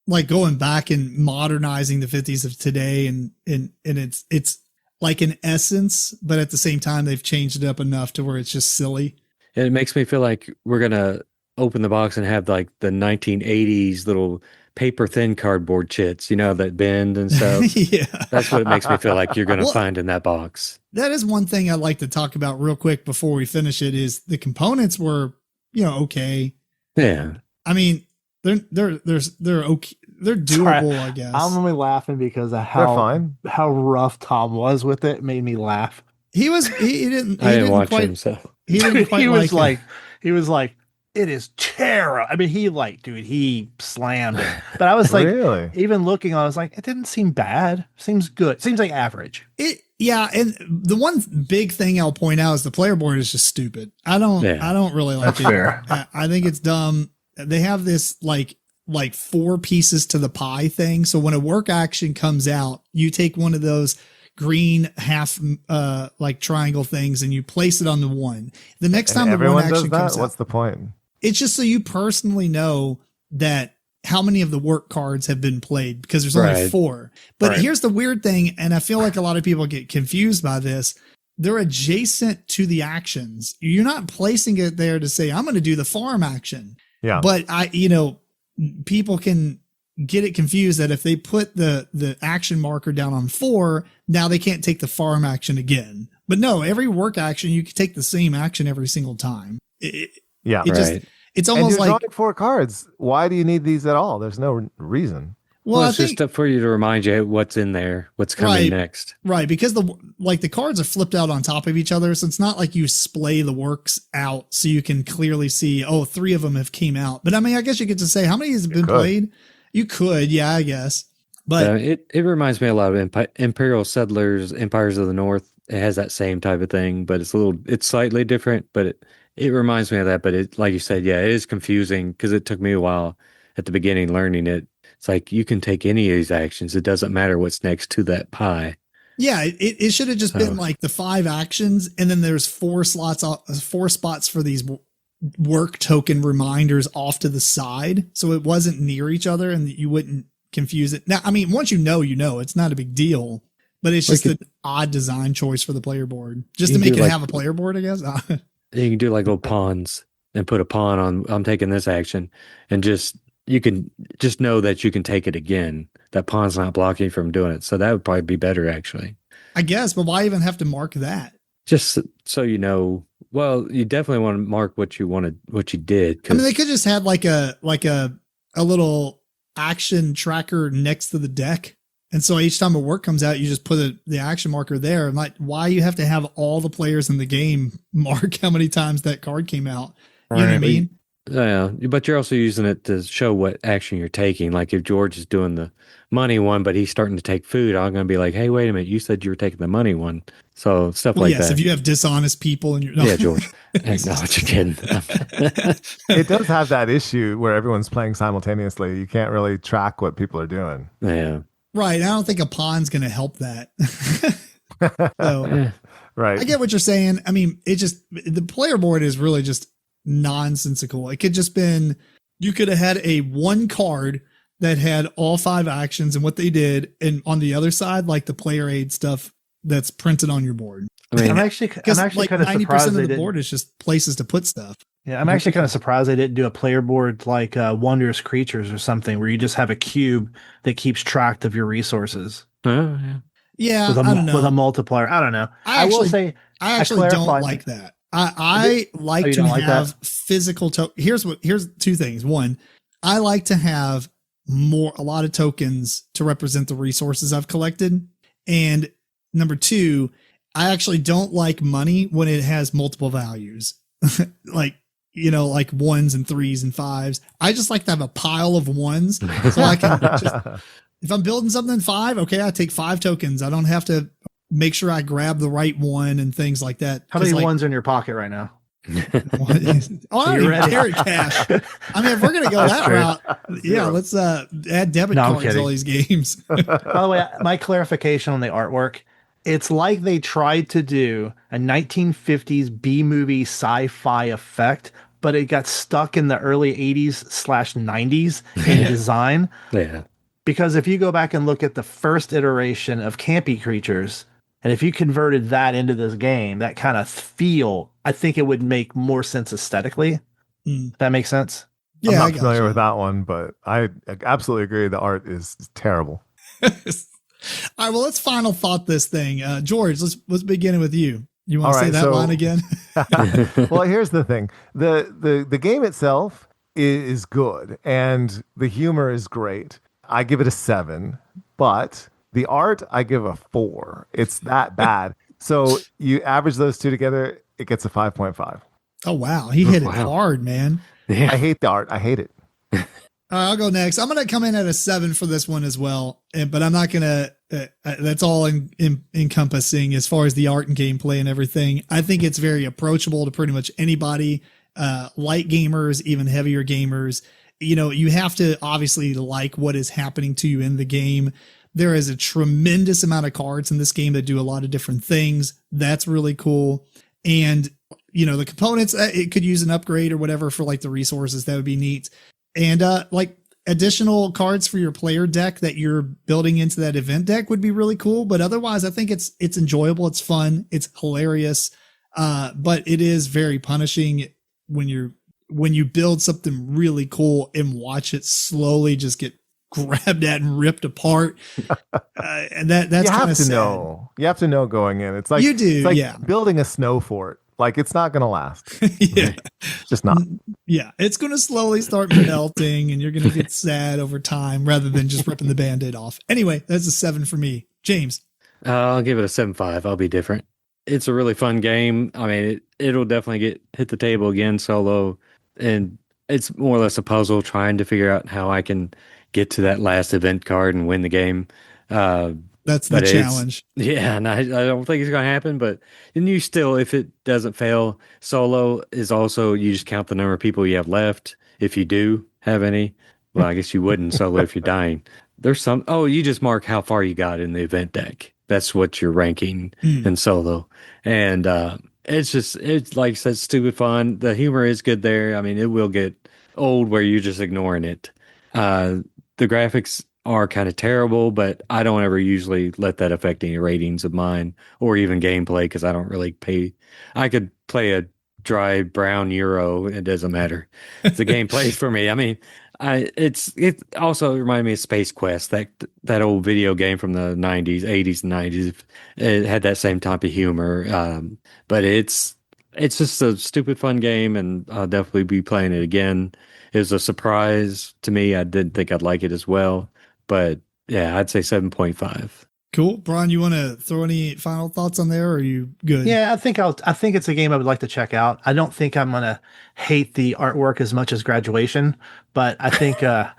like going back and modernizing the 50s of today, and it's like an essence, but at the same time they've changed it up enough to where it's just silly. It makes me feel like we're gonna open the box and have like the 1980s little paper thin cardboard chits, that bend and stuff. Yeah. That's what it makes me feel like you're going to find in that box. That is one thing I'd like to talk about real quick before we finish it is the components were, okay. Yeah. I mean, they're okay. They're doable, I guess. I'm only laughing because of how rough Tom was with it. Made me laugh. He didn't watch quite, him, so he didn't quite he was like, it is terrible. I mean, he slammed it. But I was like, really? Even looking on, I was like, it didn't seem bad. Seems good. Seems like average. And the one big thing I'll point out is the player board is just stupid. I don't really like it. Fair. I think it's dumb. They have this like 4 pieces to the pie thing. So when a work action comes out, you take one of those green half like triangle things and you place it on the one. The next time the one action comes out, what's the point? It's just so you personally know that how many of the work cards have been played, because there's only 4. But here's the weird thing, and I feel like a lot of people get confused by this. They're adjacent to the actions. You're not placing it there to say, I'm going to do the farm action. Yeah. But people can get it confused that if they put the action marker down on 4, now they can't take the farm action again. But no, every work action, you can take the same action every single time. It's almost like drawing 4 cards. Why do you need these at all? There's no reason. Well, it's just for you to remind you what's in there, what's coming next. Right, because the cards are flipped out on top of each other, so it's not like you splay the works out so you can clearly see, 3 of them have came out. But I mean, I guess you get to say how many has been played. You could, yeah, I guess. But it reminds me a lot of Imperial Settlers, Empires of the North. It has that same type of thing, but it's slightly different, but it reminds me of that. But it, like you said, it is confusing because it took me a while at the beginning learning it. It's like you can take any of these actions. It doesn't matter what's next to that pie. Yeah, it should have just been like the 5 actions, and then there's 4 spots for these work token reminders off to the side, so it wasn't near each other, and you wouldn't confuse it. Now, I mean, once you know, it's not a big deal, but it's just an odd design choice for the player board, just to make it have a player board, I guess. You can do like little pawns and put a pawn on. I'm taking this action, and you can just know that you can take it again. That pawn's not blocking you from doing it. So that would probably be better, actually. I guess, but why even have to mark that? Just so you know. Well, you definitely want to mark what you did. I mean, they could just have like a little action tracker next to the deck. And so each time a work comes out, you just put the action marker there. And like, why you have to have all the players in the game mark how many times that card came out? You know what I mean? Yeah, but you're also using it to show what action you're taking. Like if George is doing the money one, but he's starting to take food, I'm going to be like, hey, wait a minute, you said you were taking the money one. So stuff like that. Yes, if you have dishonest people and you're yeah, George. No, what you're kidding. It does have that issue where everyone's playing simultaneously. You can't really track what people are doing. Yeah. Right. I don't think a pawn's going to help that. So, right. I get what you're saying. I mean, the player board is really just nonsensical. It could just been, you could have had a 1 card that had all 5 actions and what they did, and on the other side, like the player aid stuff that's printed on your board. I mean, I'm actually like kind of 90% of the board is just places to put stuff. Yeah, I'm actually kind of surprised they didn't do a player board like Wondrous Creatures or something, where you just have a cube that keeps track of your resources. Yeah, with I don't know. With a multiplier. I don't know. I actually don't like that. I like to have physical Here's 2 things. One, I like to have a lot of tokens to represent the resources I've collected. And number 2, I actually don't like money when it has multiple values. Like 1s and 3s and 5s. I just like to have a pile of 1s so I can if I'm building something 5, okay, I take 5 tokens. I don't have to make sure I grab the right one and things like that. How many 1s are in your pocket right now? Oh, You're ready. carrot cash. I mean, if we're gonna go that true. route, yeah, let's add debit No, I'm cards to kidding. all these games. By the way, my clarification on the artwork, it's like they tried to do a 1950s B-movie sci-fi effect, but it got stuck in the early 80s/90s in design. Yeah. Because if you go back and look at the first iteration of Campy Creatures, and if you converted that into this game, that kind of feel, I think it would make more sense aesthetically. If that makes sense? Yeah, I'm I not got familiar you. with that one, but I absolutely agree. The art is terrible. All right, well, let's final thought this thing. George, let's begin with you. You want to All say right, that so- line again? Well, here's the thing. The game itself is good and the humor is great. I give it a 7, but the art I give a 4. It's that bad. So you average those two together, it gets a 5.5. Oh wow, he hit it Wow. hard, man. Yeah. I hate the art. I hate it. All right, I'll go next. I'm going to come in at a 7 for this one as well, but I'm not going to. That's all encompassing as far as the art and gameplay and everything. I think it's very approachable to pretty much anybody, light gamers, even heavier gamers. You know, you have to obviously like what is happening to you in the game. There is a tremendous amount of cards in this game that do a lot of different things. That's really cool. And, you know, the components, it could use an upgrade or whatever for like the resources. That would be neat. And like additional cards for your player deck that you're building into that event deck would be really cool. But otherwise, I think it's enjoyable. It's fun. It's hilarious. But it is very punishing when you build something really cool and watch it slowly just get grabbed at and ripped apart. And that's You kind have of to sad. know. You have to know going in. It's like You do, it's like yeah. building a snow fort. Like it's not going to last. Yeah. It's just not. Yeah, it's going to slowly start melting and you're going to get sad over time rather than just ripping the Band-Aid off. Anyway, that's a 7 for me. James. I'll give it a 7.5. I'll be different. It's a really fun game. I mean, it'll definitely hit the table again solo, and it's more or less a puzzle trying to figure out how I can get to that last event card and win the game. That's the But it's- challenge. Yeah, and I don't think it's going to happen, but then you still, if it doesn't fail, solo is also, you just count the number of people you have left. If you do have any, well, I guess you wouldn't solo if you're dying. There's you just mark how far you got in the event deck. That's what you're ranking in solo. And it's like I said, stupid fun. The humor is good there. I mean, it will get old where you're just ignoring it. The graphics are kind of terrible, but I don't ever usually let that affect any ratings of mine or even gameplay because I don't really pay. I could play a dry brown Euro. It doesn't matter. The gameplay for me. I mean, it also reminded me of Space Quest, that old video game from the 90s, 80s, and 90s. It had that same type of humor, but it's just a stupid fun game, and I'll definitely be playing it again. It was a surprise to me. I didn't think I'd like it as well, but yeah, I'd say 7.5. Cool. Brian, you want to throw any final thoughts on there, or are you good? Yeah, I think it's a game I would like to check out. I don't think I'm gonna hate the artwork as much as Graduation, but I think I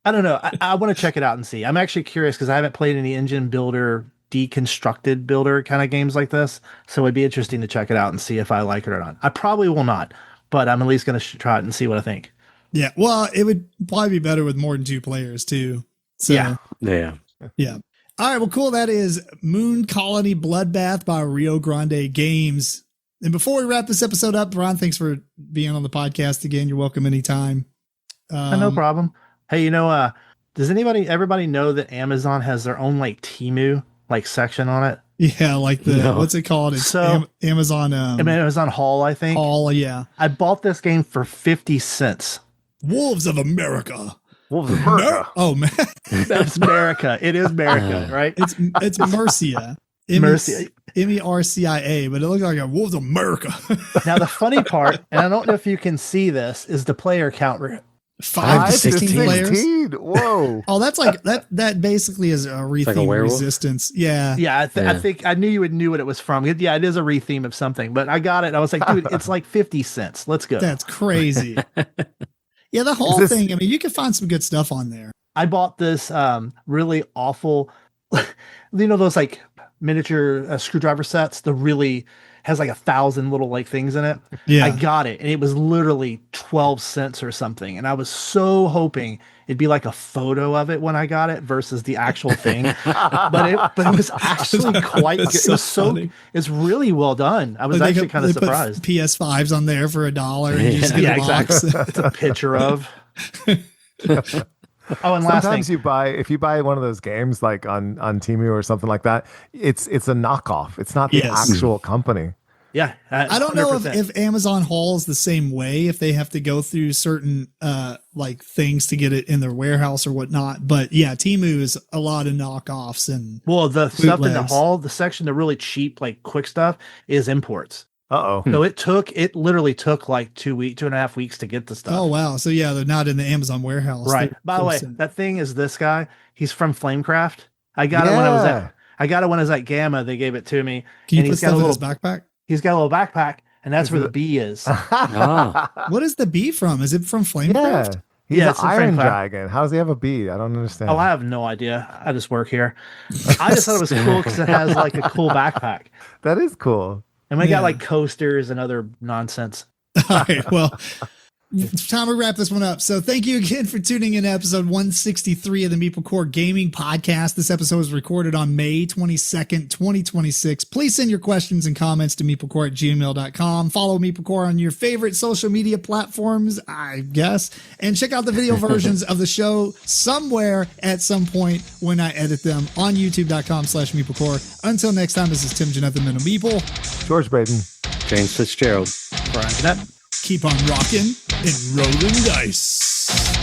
don't know. I want to check it out and see. I'm actually curious because I haven't played any engine builder, deconstructed builder kind of games like this, so it'd be interesting to check it out and see if I like it or not. I probably will not, but I'm at least gonna try it and see what I think. Yeah. Well, it would probably be better with more than 2 players too. So, Yeah. Yeah. Yeah. All right. Well, cool. That is Moon Colony Bloodbath by Rio Grande Games. And before we wrap this episode up, Brian, thanks for being on the podcast again. You're welcome anytime. No problem. Hey, does everybody know that Amazon has their own like Temu like section on it? Yeah, like what's it called? It's So- Amazon Amazon Hall, I think. Hall. Yeah. I bought this game for 50 cents. Wolves of America. Wolves of America. Oh man, That's America. It is America, right? it's Mercia. Mercia. MERCIA, but it looks like a Wolves of America. Now the funny part, and I don't know if you can see this, is the player count. 5 to 16 players. 16. Whoa. Oh, that's like that basically is a retheme like a werewolf? Resistance. Yeah. Yeah, I Yeah. think I knew you would knew what it was from. Yeah, it is a retheme of something, but I got it. I was like, dude, it's like 50 cents. Let's go. That's crazy. Yeah, the whole Is this- thing. I mean, you can find some good stuff on there. I bought this really awful, those like miniature screwdriver sets. The really has like 1,000 little like things in it. Yeah. I got it, and it was literally 12 cents or something. And I was so hoping it'd be like a photo of it when I got it versus the actual thing. but it was actually quite good. so funny. It's really well done. I was actually kind of surprised. PS5s on there for $1 and you just get Yeah, a box. exactly. It's a picture of. Oh, and last Sometimes thing. if you buy one of those games like on Temu or something like that, it's a knockoff. It's not the Yes. actual company. Yeah. I don't know 100%. if Amazon hauls the same way, if they have to go through certain like things to get it in their warehouse or whatnot. But yeah, Temu is a lot of knockoffs and Well, the stuff in the bootlegs. haul, the section, the really cheap, like quick stuff is imports. Uh-oh. So it literally took like 2.5 weeks to get the stuff. oh wow. So yeah, they're not in the Amazon warehouse. Right. They're By the way, close in. that thing is this guy. He's from Flamecraft. I got it when I was Yeah. at Gamma. They gave it to me. Can you and put he's got stuff a in little his backpack? he's got a little backpack, and that's Is where it- the bee is. What is the bee from? Is it from Yeah. Flamecraft? He's Yeah, an it's in Iron Flamecraft. Dragon. How does he have a bee? I don't understand. Oh, I have no idea. I just work here. I just thought it was cool because it has like a cool backpack. That is cool. And we Yeah. got like coasters and other nonsense. All right. Well, it's time to wrap this one up. So thank you again for tuning in to episode 163 of the MeepleCore Gaming Podcast. This episode was recorded on May 22nd, 2026. Please send your questions and comments to meeplecore@gmail.com. Follow MeepleCore on your favorite social media platforms, I guess. And check out the video versions of the show somewhere at some point when I edit them on youtube.com/MeepleCore. Until next time, this is Tim Jennette, the Middle Meeple. George Breden. James Fitzgerald. Brian Jennette. Keep on rocking and rolling dice.